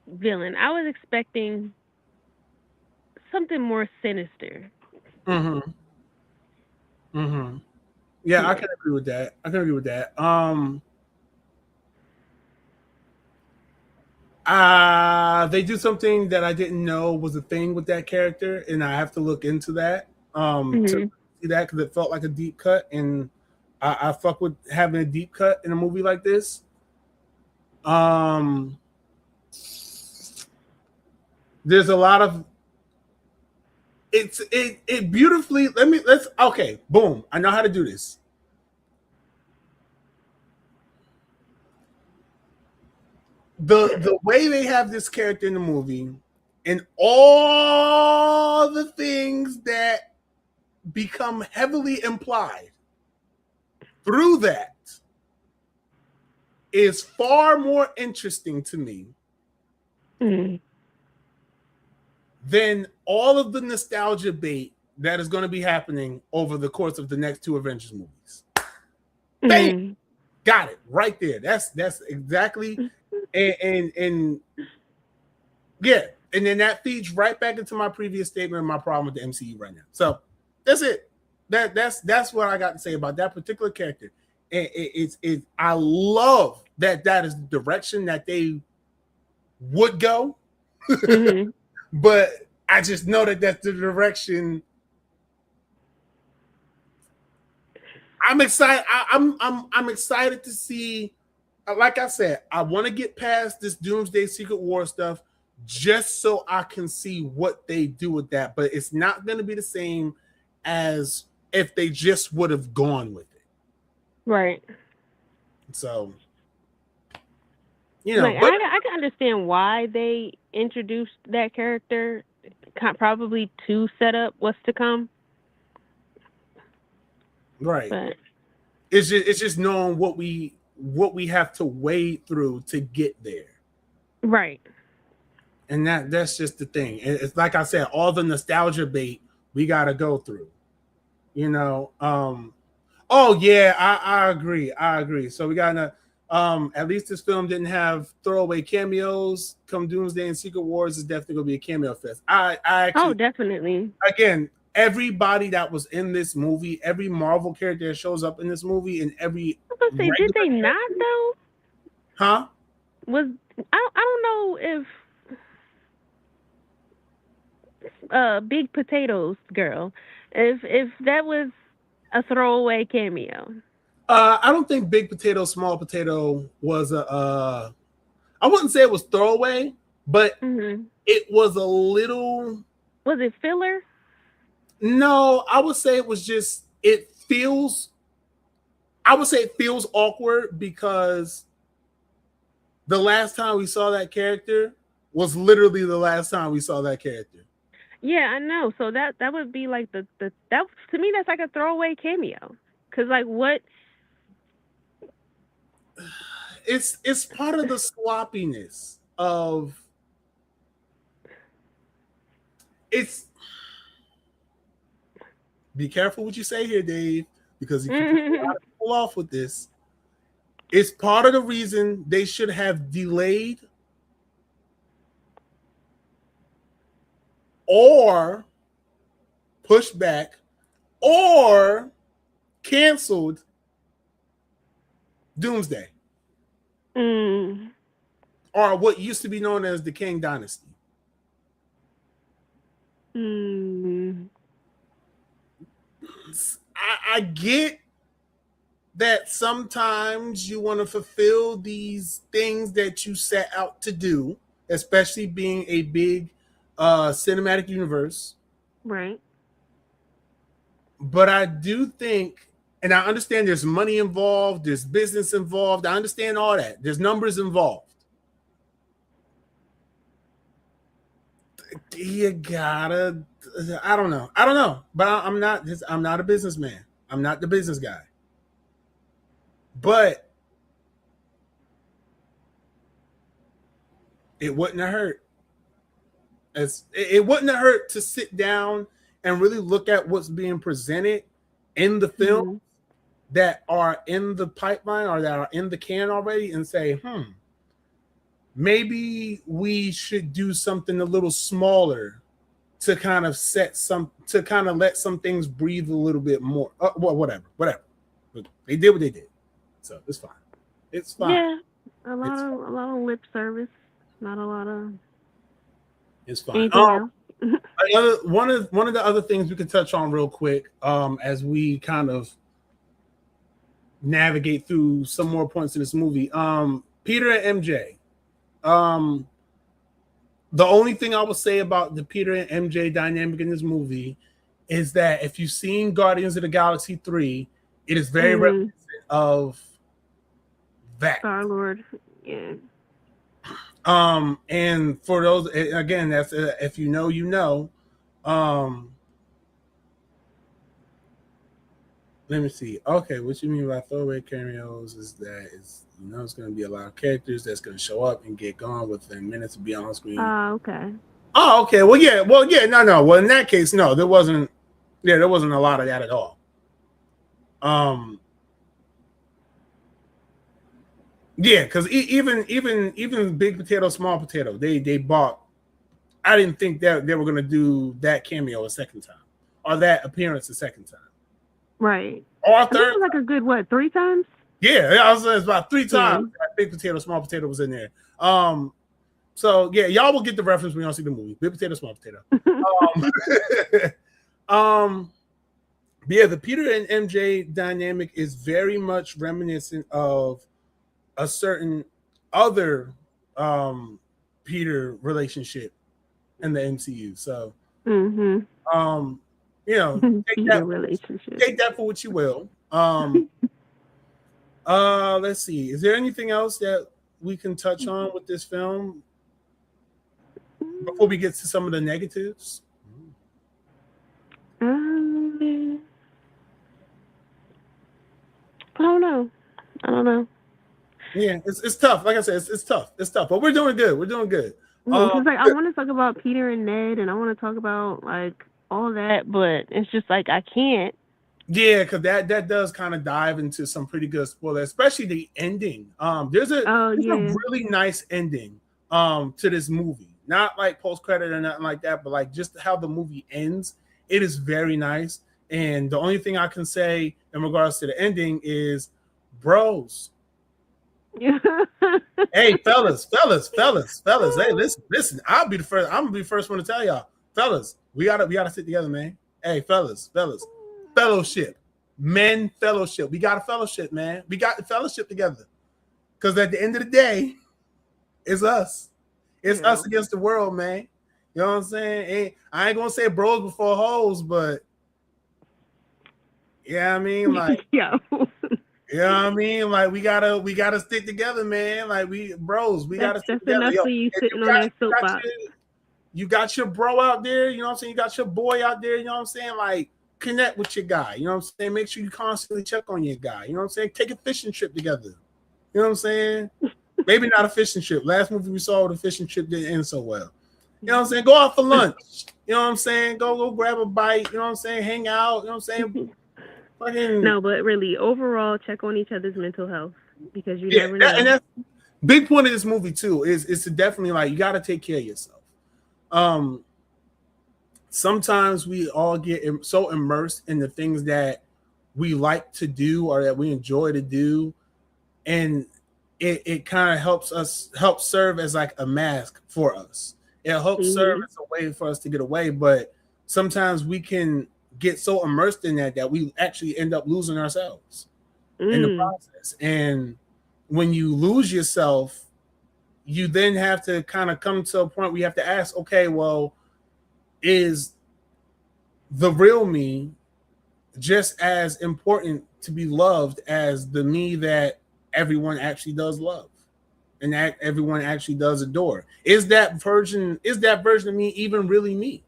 villain. I was expecting something more sinister. mm-hmm, mm-hmm. Yeah, I Yeah. can agree with that. I can agree with that. They do something that I didn't know was a thing with that character, and I have to look into that to Mhm. see that because it felt like a deep cut, and I fuck with having a deep cut in a movie like this. Um, there's a lot of it beautifully. Let's okay. Boom. I know how to do this. The way they have this character in the movie, and all the things that become heavily implied through that is far more interesting to me than all of the nostalgia bait that is going to be happening over the course of the next two Avengers movies. Bam! Got it right there. That's exactly and yeah, and then that feeds right back into my previous statement of my problem with the MCU right now. So that's it. That's what I got to say about that particular character. I love that is the direction that they would go, but I just know that that's the direction. I'm excited. I'm excited to see. Like I said, I want to get past this Doomsday Secret War stuff just so I can see what they do with that. But it's not going to be the same as if they just would have gone with it. Right. So, you know, like, but I can understand why they introduced that character, probably to set up what's to come. Right. But it's just knowing what we have to wade through to get there. Right. And that's just the thing. It's like I said, all the nostalgia bait we got to go through. You know, oh yeah, I agree. So we got to at least this film didn't have throwaway cameos. Come Doomsday and Secret Wars is definitely gonna be a cameo fest. I actually, definitely. Again, everybody that was in this movie, every Marvel character that shows up in this movie, and every I was gonna say, did they not though? Huh? I don't know if Big Potatoes girl, if that was a throwaway cameo. I don't think Big Potato, Small Potato was a. I wouldn't say it was throwaway, but it was a little. Was it filler? No, I would say it was just. It feels. I would say it feels awkward because the last time we saw that character was literally the last time we saw that character. Yeah, I know. So that would be like the that, to me, that's like a throwaway cameo. Cause like what? It's part of the sloppiness of it's. Be careful what you say here, Dave, because you can put a lot of people off with this. It's part of the reason they should have delayed or pushed back or canceled Doomsday. Or what used to be known as the Kang Dynasty. I get that sometimes you want to fulfill these things that you set out to do, especially being a big cinematic universe. Right. But I do think, and I understand there's money involved, there's business involved. I understand all that. There's numbers involved. You gotta, I don't know. But I'm not a businessman. I'm not the business guy. But it wouldn't have hurt. It wouldn't have hurt to sit down and really look at what's being presented in the film that are in the pipeline or that are in the can already and say, maybe we should do something a little smaller to kind of let some things breathe a little bit more. Well, whatever. But they did what they did. So it's fine. It's fine. Yeah. A lot of lip service. Not a lot of. It's fine. One of the other things we can touch on real quick, as we kind of navigate through some more points in this movie. Peter and MJ. The only thing I would say about the Peter and MJ dynamic in this movie is that if you've seen Guardians of the Galaxy 3, it is very Mm-hmm. reminiscent of that. Star Lord. Yeah. And for those, again, that's if you know, you know. Um, let me see. Okay, what you mean by throwaway cameos is that it's going to be a lot of characters that's going to show up and get gone within minutes to be on screen. Okay. Oh, okay. Well, yeah. No. Well, in that case, no, there wasn't. Yeah, there wasn't a lot of that at all. Um, yeah, because even big potato, small potato, they bought. I didn't think that they were gonna do that cameo a second time or that appearance a second time. Right. Or a I think third. it was like a good 3 times. Yeah, I was it's about 3 times. Yeah. Big potato, small potato was in there. So yeah, y'all will get the reference when y'all see the movie. Big potato, small potato. Yeah, the Peter and MJ dynamic is very much reminiscent of a certain other Peter relationship in the MCU. So, Mhm. Take Peter relationship. take that for what you will. Let's see. Is there anything else that we can touch on with this film before we get to some of the negatives? I don't know. Yeah, it's tough. Like I said, it's tough. It's tough, but we're doing good. We're doing good. Because I want to talk about Peter and Ned, and I want to talk about like all that, but it's just like I can't. Yeah, because that does kind of dive into some pretty good spoilers, especially the ending. There's a really nice ending to this movie. Not like post credit or nothing like that, but like just how the movie ends. It is very nice. And the only thing I can say in regards to the ending is, bros. Hey, fellas. Hey, listen. I'm gonna be the first one to tell y'all, fellas. We gotta sit together, man. Hey, fellas. Fellowship, men fellowship. We got a fellowship, man. We got the fellowship together. Because at the end of the day, it's us. It's us against the world, man. You know what I'm saying? I ain't gonna say bros before hoes, but yeah, I mean, like, yeah. You know what I mean? Like we gotta stick together, man. Like we gotta stick that's together. enough for you sitting on that soapbox. You got your bro out there, you know what I'm saying? You got your boy out there, you know what I'm saying? Like connect with your guy, you know what I'm saying? Make sure you constantly check on your guy, you know what I'm saying? Take a fishing trip together. You know what I'm saying? Maybe not a fishing trip. Last movie we saw, the fishing trip didn't end so well. You know what I'm saying? Go out for lunch. You know what I'm saying? Go grab a bite. You know what I'm saying? Hang out. You know what I'm saying? No, but really, overall, check on each other's mental health because you never know. And that's big point of this movie too. Is to definitely like you got to take care of yourself. Sometimes we all get so immersed in the things that we like to do or that we enjoy to do, and it kind of helps serve as like a mask for us. It helps serve as a way for us to get away, but sometimes we can get so immersed in that we actually end up losing ourselves in the process. And when you lose yourself, you then have to kind of come to a point where you have to ask, okay, well, is the real me just as important to be loved as the me that everyone actually does love and that everyone actually does adore? Is that version of me even really me?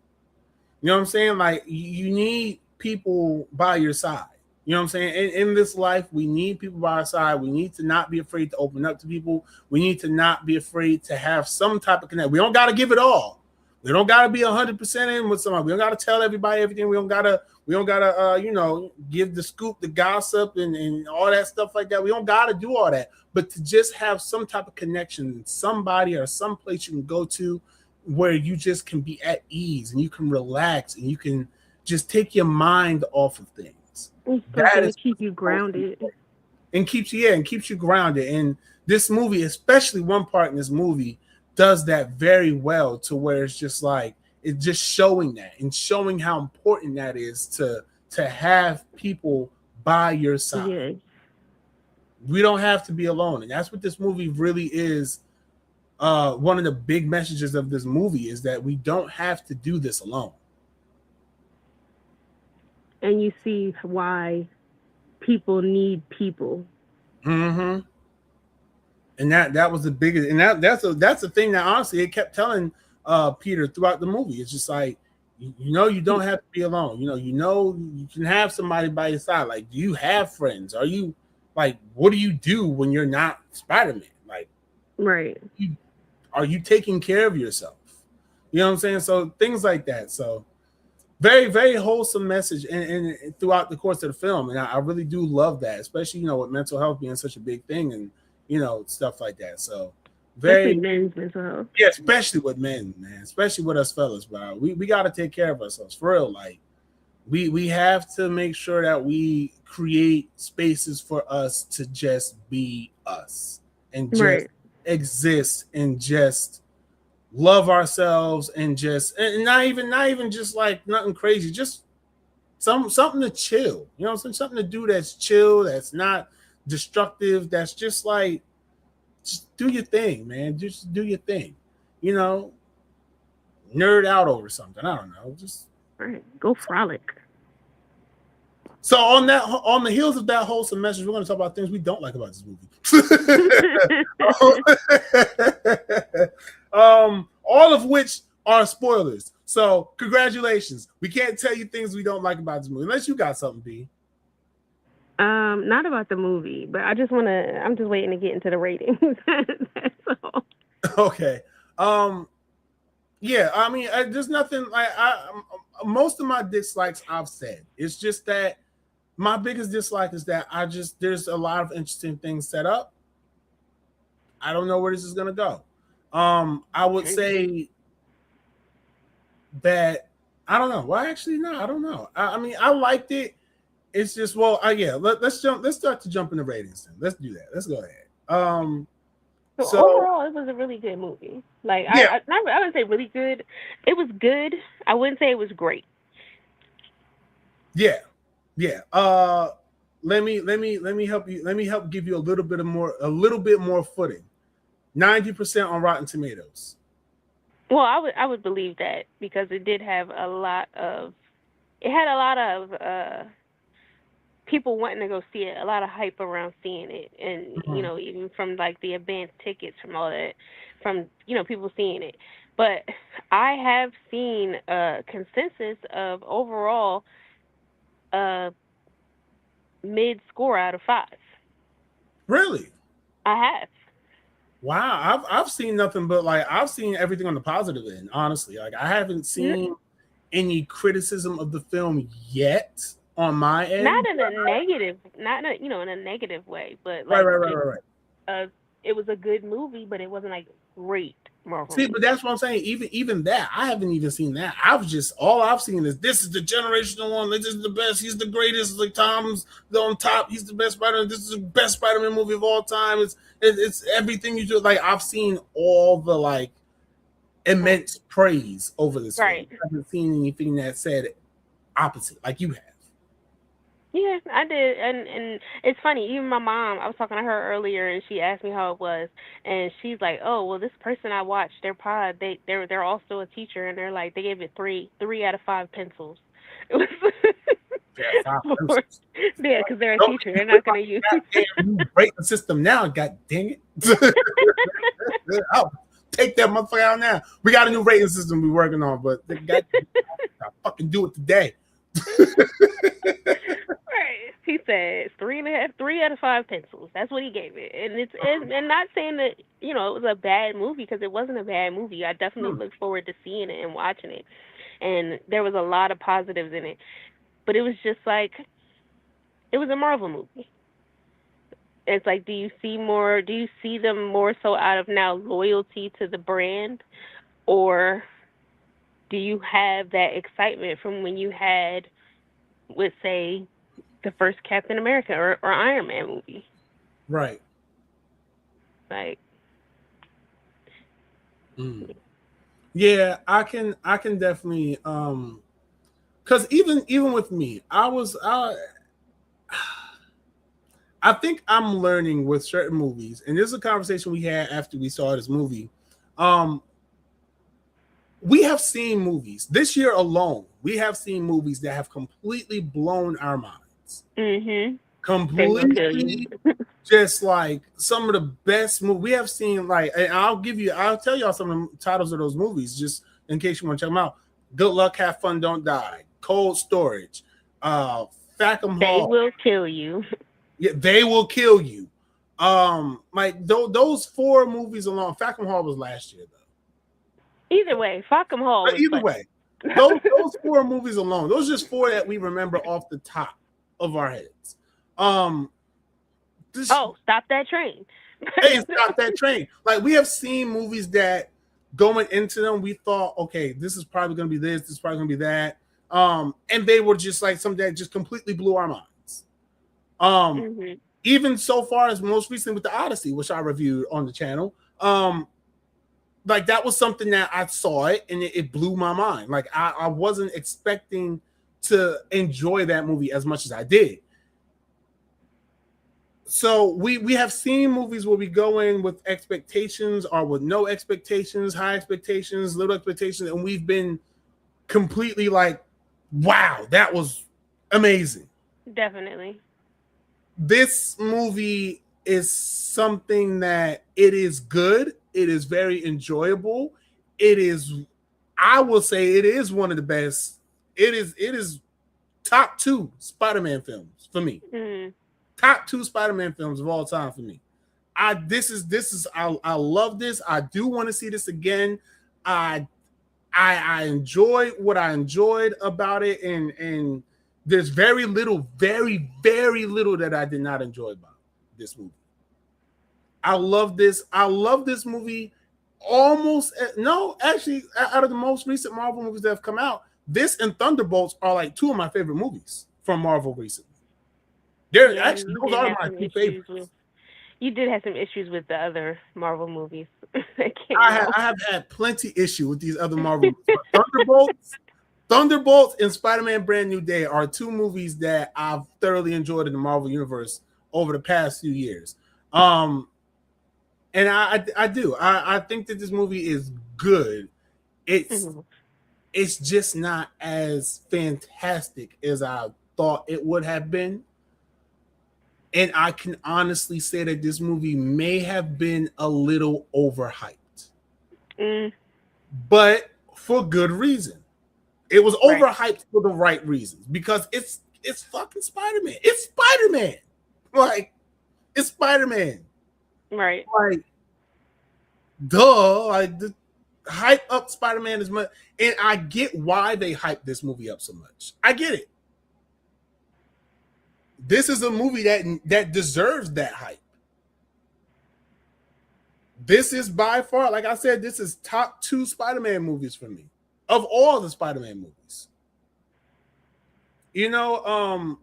You know what I'm saying? Like you need people by your side. You know what I'm saying? In this life, we need people by our side. We need to not be afraid to open up to people. We need to not be afraid to have some type of connect. We don't got to give it all. We don't got to be 100% in with somebody. We don't got to tell everybody everything. We don't got to, give the scoop, the gossip, and all that stuff like that. We don't got to do all that. But to just have some type of connection, somebody or some place you can go to where you just can be at ease and you can relax and you can just take your mind off of things. That is keep you grounded. And keeps you grounded. And this movie, especially one part in this movie, does that very well to where it's just like it's just showing that and showing how important that is to have people by your side. Yeah. We don't have to be alone. And that's what this movie really is one of the big messages of this movie is that we don't have to do this alone. And you see why people need people. Mm-hmm. And that was the biggest, and that's the thing that honestly it kept telling Peter throughout the movie. It's just like you know you don't have to be alone. You know you can have somebody by your side. Like, do you have friends? Are you like what do you do when you're not Spider-Man? Like, right? Are you taking care of yourself? You know what I'm saying? So things like that. So very, very wholesome message and throughout the course of the film. And I really do love that, especially, with mental health being such a big thing and, stuff like that. So Especially very, men's mental health. yeah, especially with men, man, especially with us fellas, bro. We got to take care of ourselves for real. Like we have to make sure that we create spaces for us to just be us and just exist and just love ourselves and just and not even just like nothing crazy, just something to chill, something to do that's chill, that's not destructive, that's just like just do your thing, man. Just do your thing, nerd out over something. I don't know, just go frolic. So on the heels of that wholesome message, we're going to talk about things we don't like about this movie. All of which are spoilers. So congratulations. We can't tell you things we don't like about this movie unless you got something, B. Not about the movie, but I'm just waiting to get into the ratings. That's all. Okay. Yeah, I mean, there's nothing like most of my dislikes I've said. It's just that my biggest dislike is that there's a lot of interesting things set up. I don't know where this is gonna go. I would say that I don't know. Well, actually, no, I don't know. I mean, I liked it. It's just let's start to jump into ratings then. Let's do that. Let's go ahead. So overall, it was a really good movie. Like I wouldn't say really good. It was good. I wouldn't say it was great. Yeah. Let me help you. Let me help give you a little bit more footing. 90% on Rotten Tomatoes. Well, I would believe that because it did have a lot of people wanting to go see it, a lot of hype around seeing it, and even from like the advanced tickets, from all that, from people seeing it. But I have seen a consensus of overall mid score out of 5. Really? I have. Wow, I've seen nothing but I've seen everything on the positive end. Honestly, I haven't seen any criticism of the film yet on my end. Not in a negative, not in a negative way, but right. It was a good movie, but it wasn't like great. See, but that's what I'm saying. Even that, I haven't even seen that. All I've seen is this is the generational one. This is the best. He's the greatest. Like Tom's on top. He's the best Spider-Man. This is the best Spider-Man movie of all time. It's everything you do. Like I've seen all the immense praise over this film. I haven't seen anything that said opposite, like you have. Yeah, I did, and it's funny. Even my mom, I was talking to her earlier, and she asked me how it was, and she's like, "Oh, well, this person I watched their pod, they're also a teacher, and they're like, they gave it 3 out of 5 pencils." It was yeah, because they're a teacher, they're not going to use. Break the system now, god dang it! I'll take that motherfucker out now. We got a new rating system we're working on, but they got to fucking do it today. Right. He said 3 out of 5 pencils. That's what he gave it. And not saying that, it was a bad movie, because it wasn't a bad movie. I definitely look forward to seeing it and watching it. And there was a lot of positives in it. But it was just like, it was a Marvel movie. It's like, do you see them more so out of now loyalty to the brand, or do you have that excitement from when you had, with, say, the first Captain America or Iron Man movie? Right. Like, yeah, I can definitely because even with me, I think I'm learning with certain movies, and this is a conversation we had after we saw this movie. Um, we have seen movies this year alone. We have seen movies that have completely blown our minds. They will kill you. Completely, just like some of the best movies we have seen. Like, and I'll tell y'all some of the titles of those movies just in case you want to check them out. Good Luck, Have Fun, Don't Die, Cold Storage, Fackham They Hall. will kill you. Yeah, They Will Kill You. Like those four movies alone. Fackham Hall was last year though. Either way, Fuckham Hall But was either funny. way, those four movies alone, those are just four that we remember off the top of our heads. Um, this Stop that train. Hey, stop that train. Like we have seen movies that going into them, we thought, okay, this is probably going to be this is probably going to be that. And they were just like something that just completely blew our minds. Even so far as most recently with the Odyssey, which I reviewed on the channel. Like that was something that I saw it and it blew my mind. Like I wasn't expecting to enjoy that movie as much as I did. So we have seen movies where we go in with expectations or with no expectations, high expectations, little expectations, and we've been completely like, wow, that was amazing. Definitely. This movie is something that it is good. It is very enjoyable. It is, I will say, it is one of the best. It is top 2 Spider-Man films for me. Top 2 Spider-Man films of all time for me. I love this. I do want to see this again. I enjoy what I enjoyed about it, and there's very little that I did not enjoy about this movie. I love this. I love this movie actually, out of the most recent Marvel movies that have come out, this and Thunderbolts are like 2 of my favorite movies from Marvel recently. Those are my 2 favorites. You did have some issues with the other Marvel movies. I have had plenty issue with these other Marvel movies. Thunderbolts and Spider-Man Brand New Day are 2 movies that I've thoroughly enjoyed in the Marvel universe over the past few years. And I do. I think that this movie is good. It's just not as fantastic as I thought it would have been. And I can honestly say that this movie may have been a little overhyped. But for good reason. It was overhyped for the right reasons. Because it's fucking Spider-Man. It's Spider-Man. Like, it's Spider-Man. Right. Like, duh. Like, the hype up Spider-Man as much. And I get why they hype this movie up so much. I get it. This is a movie that deserves that hype. This is by far, like I said, this is top 2 Spider-Man movies for me. Of all the Spider-Man movies. You know,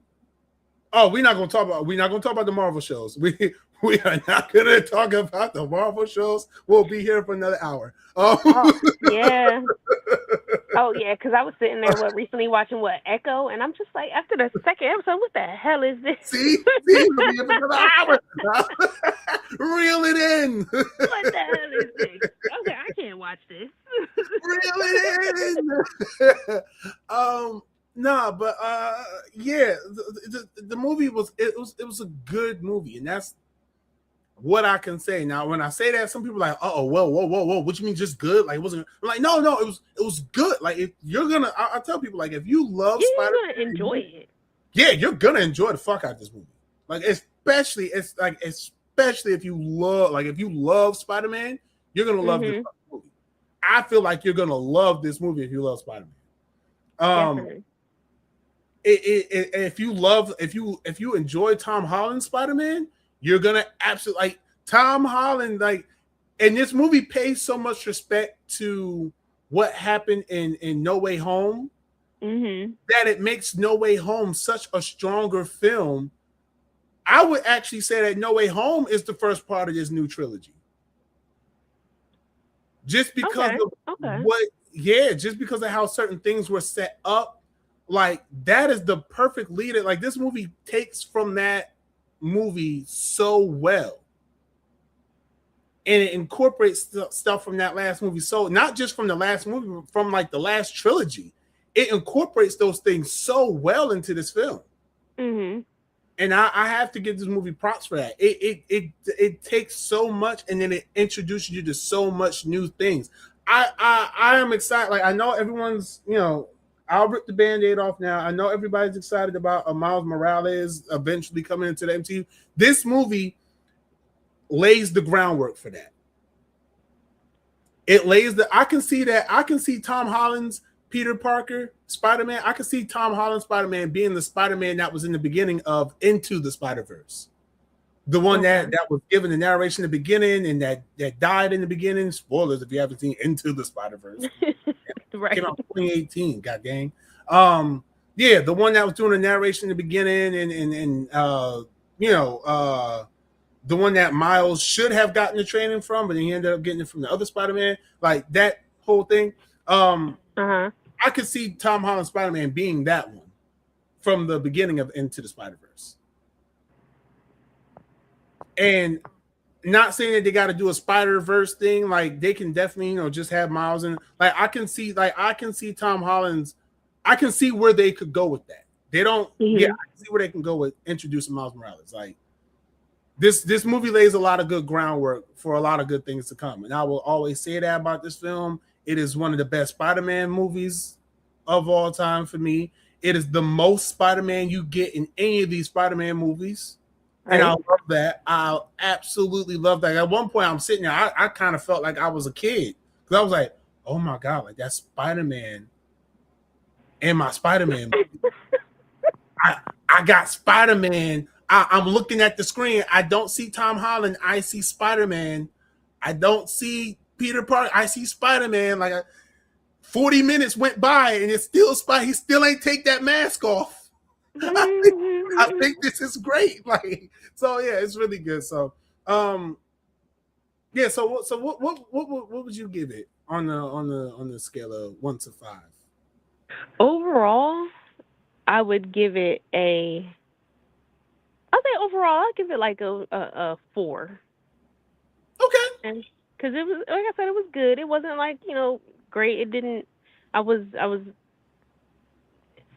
we're not gonna talk about the Marvel shows. We are not gonna talk about the Marvel shows. We'll be here for another hour. Yeah. Oh yeah, because I was sitting there recently watching Echo, and I'm just like, after the second episode, what the hell is this? See, we'll be here for another hour. Reel it in. What the hell is this? Okay, I can't watch this. Reel it in. But yeah, the movie was a good movie, and that's what I can say. Now, when I say that, some people are like, oh, whoa, what you mean just good? Like, it wasn't. I'm like, no, it was good. Like, if you're gonna, I tell people, like, if you love Spider-Man, you're gonna enjoy it. Yeah, you're gonna enjoy the fuck out of this movie. Like, especially if you love Spider-Man, you're gonna love this movie. I feel like you're gonna love this movie if you love Spider-Man. If you enjoy Tom Holland's Spider-Man, you're gonna absolutely like Tom Holland. Like, and this movie pays so much respect to what happened in No Way Home that it makes No Way Home such a stronger film. I would actually say that No Way Home is the first part of this new trilogy. Just because just because of how certain things were set up, like that is the perfect leader. Like, this movie takes from that movie so well. and it incorporates stuff from that last movie. So not just from the last movie, but from like the last trilogy, it incorporates those things so well into this film. Mhm. And I have to give this movie props for that. It takes so much, and then it introduces you to so much new things. I am excited. Like I know everyone's, I'll rip the band-aid off now. I know everybody's excited about Miles Morales eventually coming into the MCU. This movie lays the groundwork for that. It lays the I can see that. I can see Tom Holland's Peter Parker Spider-Man. I can see Tom Holland's Spider-Man being the Spider-Man that was in the beginning of Into the Spider-Verse. The one that was given the narration in the beginning and that died in the beginning. Spoilers if you haven't seen Into the Spider-Verse. Right. Came out in 2018, god dang. Yeah, the one that was doing the narration in the beginning and the one that Miles should have gotten the training from, but he ended up getting it from the other Spider-Man. Like that whole thing. I could see Tom Holland Spider-Man being that one from the beginning of Into the Spider-Verse. And not saying that they got to do a Spider-Verse thing, like they can definitely, just have Miles in. Like I can see Tom Holland's. I can see where they could go with that. They don't. Mm-hmm. Yeah, I can see where they can go with introducing Miles Morales. Like this movie lays a lot of good groundwork for a lot of good things to come, and I will always say that about this film. It is one of the best Spider-Man movies of all time for me. It is the most Spider-Man you get in any of these Spider-Man movies. Right. And I love that. I absolutely love that. At one point, I'm sitting there, I kind of felt like I was a kid. Because I was like, oh my God, like that's Spider-Man in my Spider-Man movie. I got Spider-Man. I'm looking at the screen. I don't see Tom Holland. I see Spider-Man. I don't see Peter Parker. I see Spider-Man. Like 40 minutes went by and it's still he still ain't take that mask off. I think this is great. Like, so yeah, it's really good. So, yeah. So what would you give it on the scale of 1 to 5? Overall, I would give it I'd say overall, I'd give it like a 4. Okay. Because it was, like I said, it was good. It wasn't like great. It didn't. I was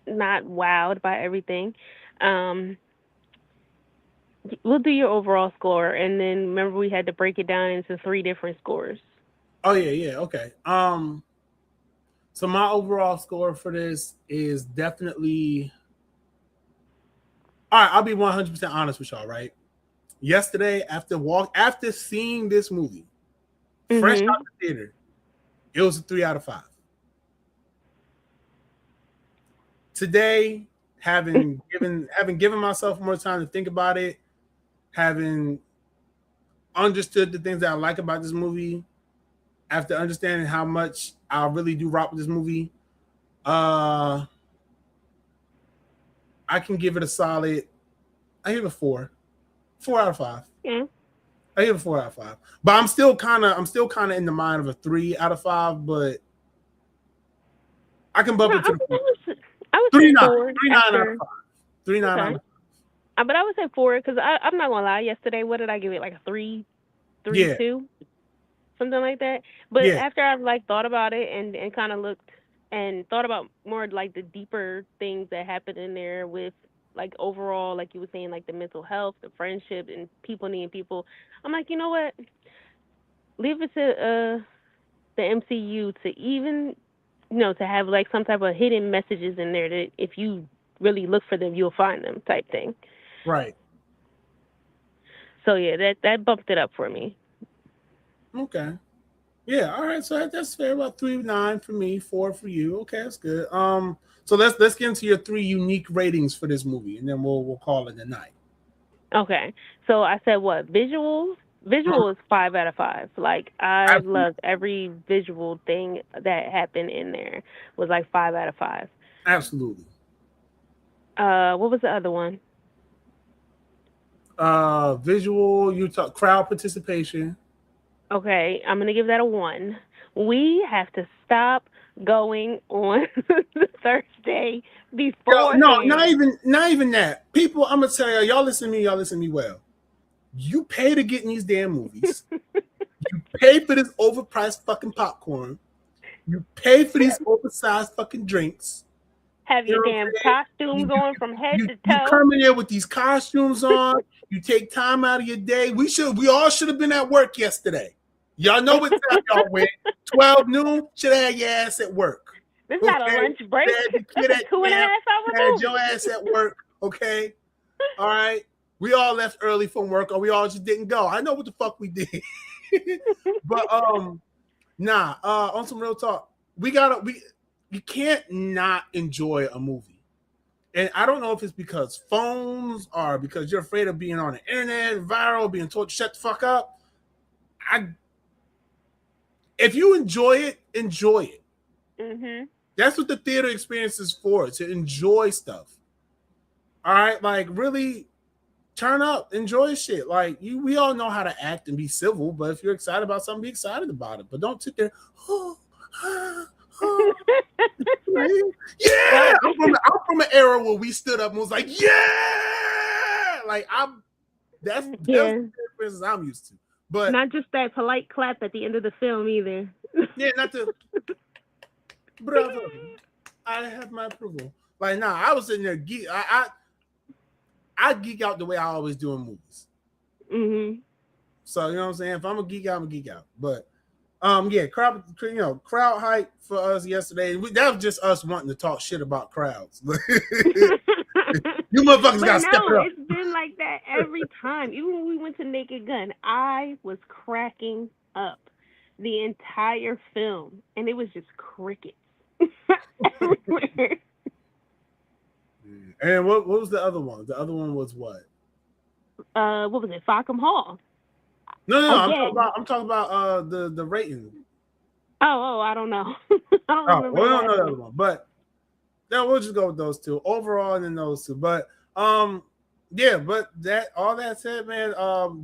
not wowed by everything. We'll do your overall score, and then remember we had to break it down into 3 different scores. Oh yeah, okay. So my overall score for this is definitely. All right, I'll be 100% honest with y'all. Right, yesterday after seeing this movie, fresh out of the theater, it was a 3 out of 5. Today, having given myself more time to think about it, having understood the things that I like about this movie, after understanding how much I really do rock with this movie, I can give it a solid. I give it a 4 out of 5. Yeah. I give it a 4 out of 5. But I'm still kind of in the mind of a 3 out of 5. But I can bump it to the 3 9 out of 5. 3 9 out of 5. But I would say 4 because I'm not gonna lie. Yesterday, what did I give it? Like a 3, 2, something like that. But after I've like thought about it and kind of looked and thought about more like the deeper things that happened in there with like overall, like you were saying, like the mental health, the friendship, and people needing people. I'm like, you know what? Leave it to the MCU to even, to have like some type of hidden messages in there that if you really look for them, you'll find them type thing. Right. So yeah, that bumped it up for me. Okay. Yeah. All right. So that's fair. About 3.9 for me, 4 for you. Okay, that's good. So let's get into your 3 unique ratings for this movie, and then we'll call it a night. Okay. So I said what? Visual is 5 out of 5. Like I loved every visual thing that happened in there. Was like 5 out of 5. Absolutely. What was the other one? Visual. You talk crowd participation. Okay, I'm gonna give that a 1. We have to stop going on Thursday before. No, not even that. People, I'm gonna tell y'all listen to me well. You pay to get in these damn movies. pay for this overpriced fucking popcorn. You pay for these oversized fucking drinks. Have You your know what damn I'm saying? costumes on from head to You toe. come in there with these costumes on. You take time out of your day. We all should have been at work yesterday. Y'all know what time y'all went. 12 noon, should have had your ass at work. This is Okay? not a lunch break. Had the That's kid a at 2.5 camp, hour had movie. your ass at work. Okay? All right? We all left early from work, or we all just didn't go. I know what the fuck we did. But on some real talk, you can't not enjoy a movie. And I don't know if it's because phones or because you're afraid of being on the internet, viral, being told to shut the fuck up. If you enjoy it, enjoy it. Mm-hmm. That's what the theater experience is for, to enjoy stuff. All right, like really turn up, enjoy shit. Like we all know how to act and be civil, but if you're excited about something, be excited about it. But don't sit there, yeah. I'm from an era where we stood up and was like, yeah, like that's the experiences I'm used to. But not just that polite clap at the end of the film either. Yeah, not the brother. I have my approval. Like, nah, I was sitting there geek. I geek out the way I always do in movies. Mm-hmm. So you know what I'm saying. If I'm a geek out, I'm a geek out. But crowd hype for us yesterday. That was just us wanting to talk shit about crowds. You motherfuckers got to step it up. It's been like that every time. Even when we went to Naked Gun, I was cracking up the entire film, and it was just crickets everywhere. And what was the other one? The other one was what? What was it? Farkham Hall. No. I'm talking about the rating. Oh, I don't know. I don't remember. Well, we don't know the other one, but no, we'll just go with those two overall, and then those two. But but all that said, man,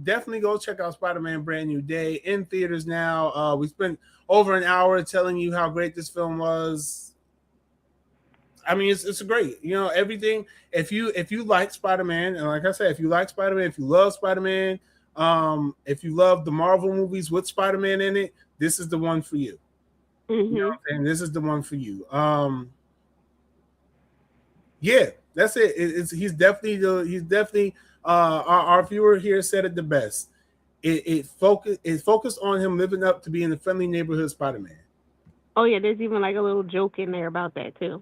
definitely go check out Spider-Man: Brand New Day in theaters now. We spent over an hour telling you how great this film was. I mean, it's great. You know, everything. If you like Spider-Man, and like I said, if you like Spider-Man, if you love Spider-Man, if you love the Marvel movies with Spider-Man in it, this is the one for you. Mm-hmm. You know what I'm saying? This is the one for you. Yeah, that's it. He's definitely our viewer here said it the best. It focused on him living up to being the friendly neighborhood Spider-Man. Oh yeah, there's even like a little joke in there about that too.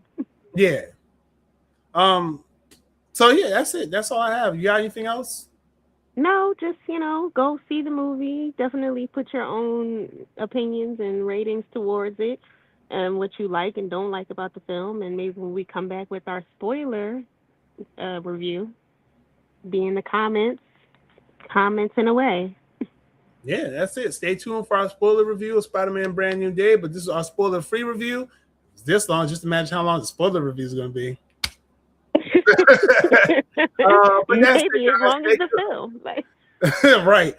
Yeah. So yeah, that's it. That's all I have. You got anything else? No, just go see the movie. Definitely put your own opinions and ratings towards it, and what you like and don't like about the film. And maybe when we come back with our spoiler review, be in the commenting away. Yeah, that's it. Stay tuned for our spoiler review of Spider-Man: Brand New Day. But this is our spoiler-free review. It's this long. Just imagine how long the spoiler review is going to be. But that's maybe it, as long as the film. Right.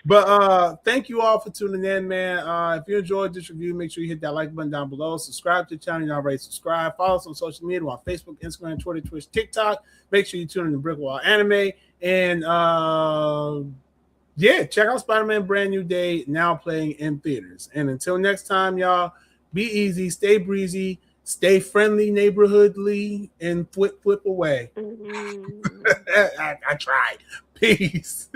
But thank you all for tuning in, man. If you enjoyed this review, make sure you hit that like button down below. Subscribe to the channel. You're not already subscribed. Follow us on social media. We're on Facebook, Instagram, Twitter, Twitch, TikTok. Make sure you tune in to BrickWall Anime. And check out Spider-Man: Brand New Day, now playing in theaters. And until next time, y'all, be easy, stay breezy, stay friendly neighborhoodly, and flip away. Mm-hmm. I tried. Peace.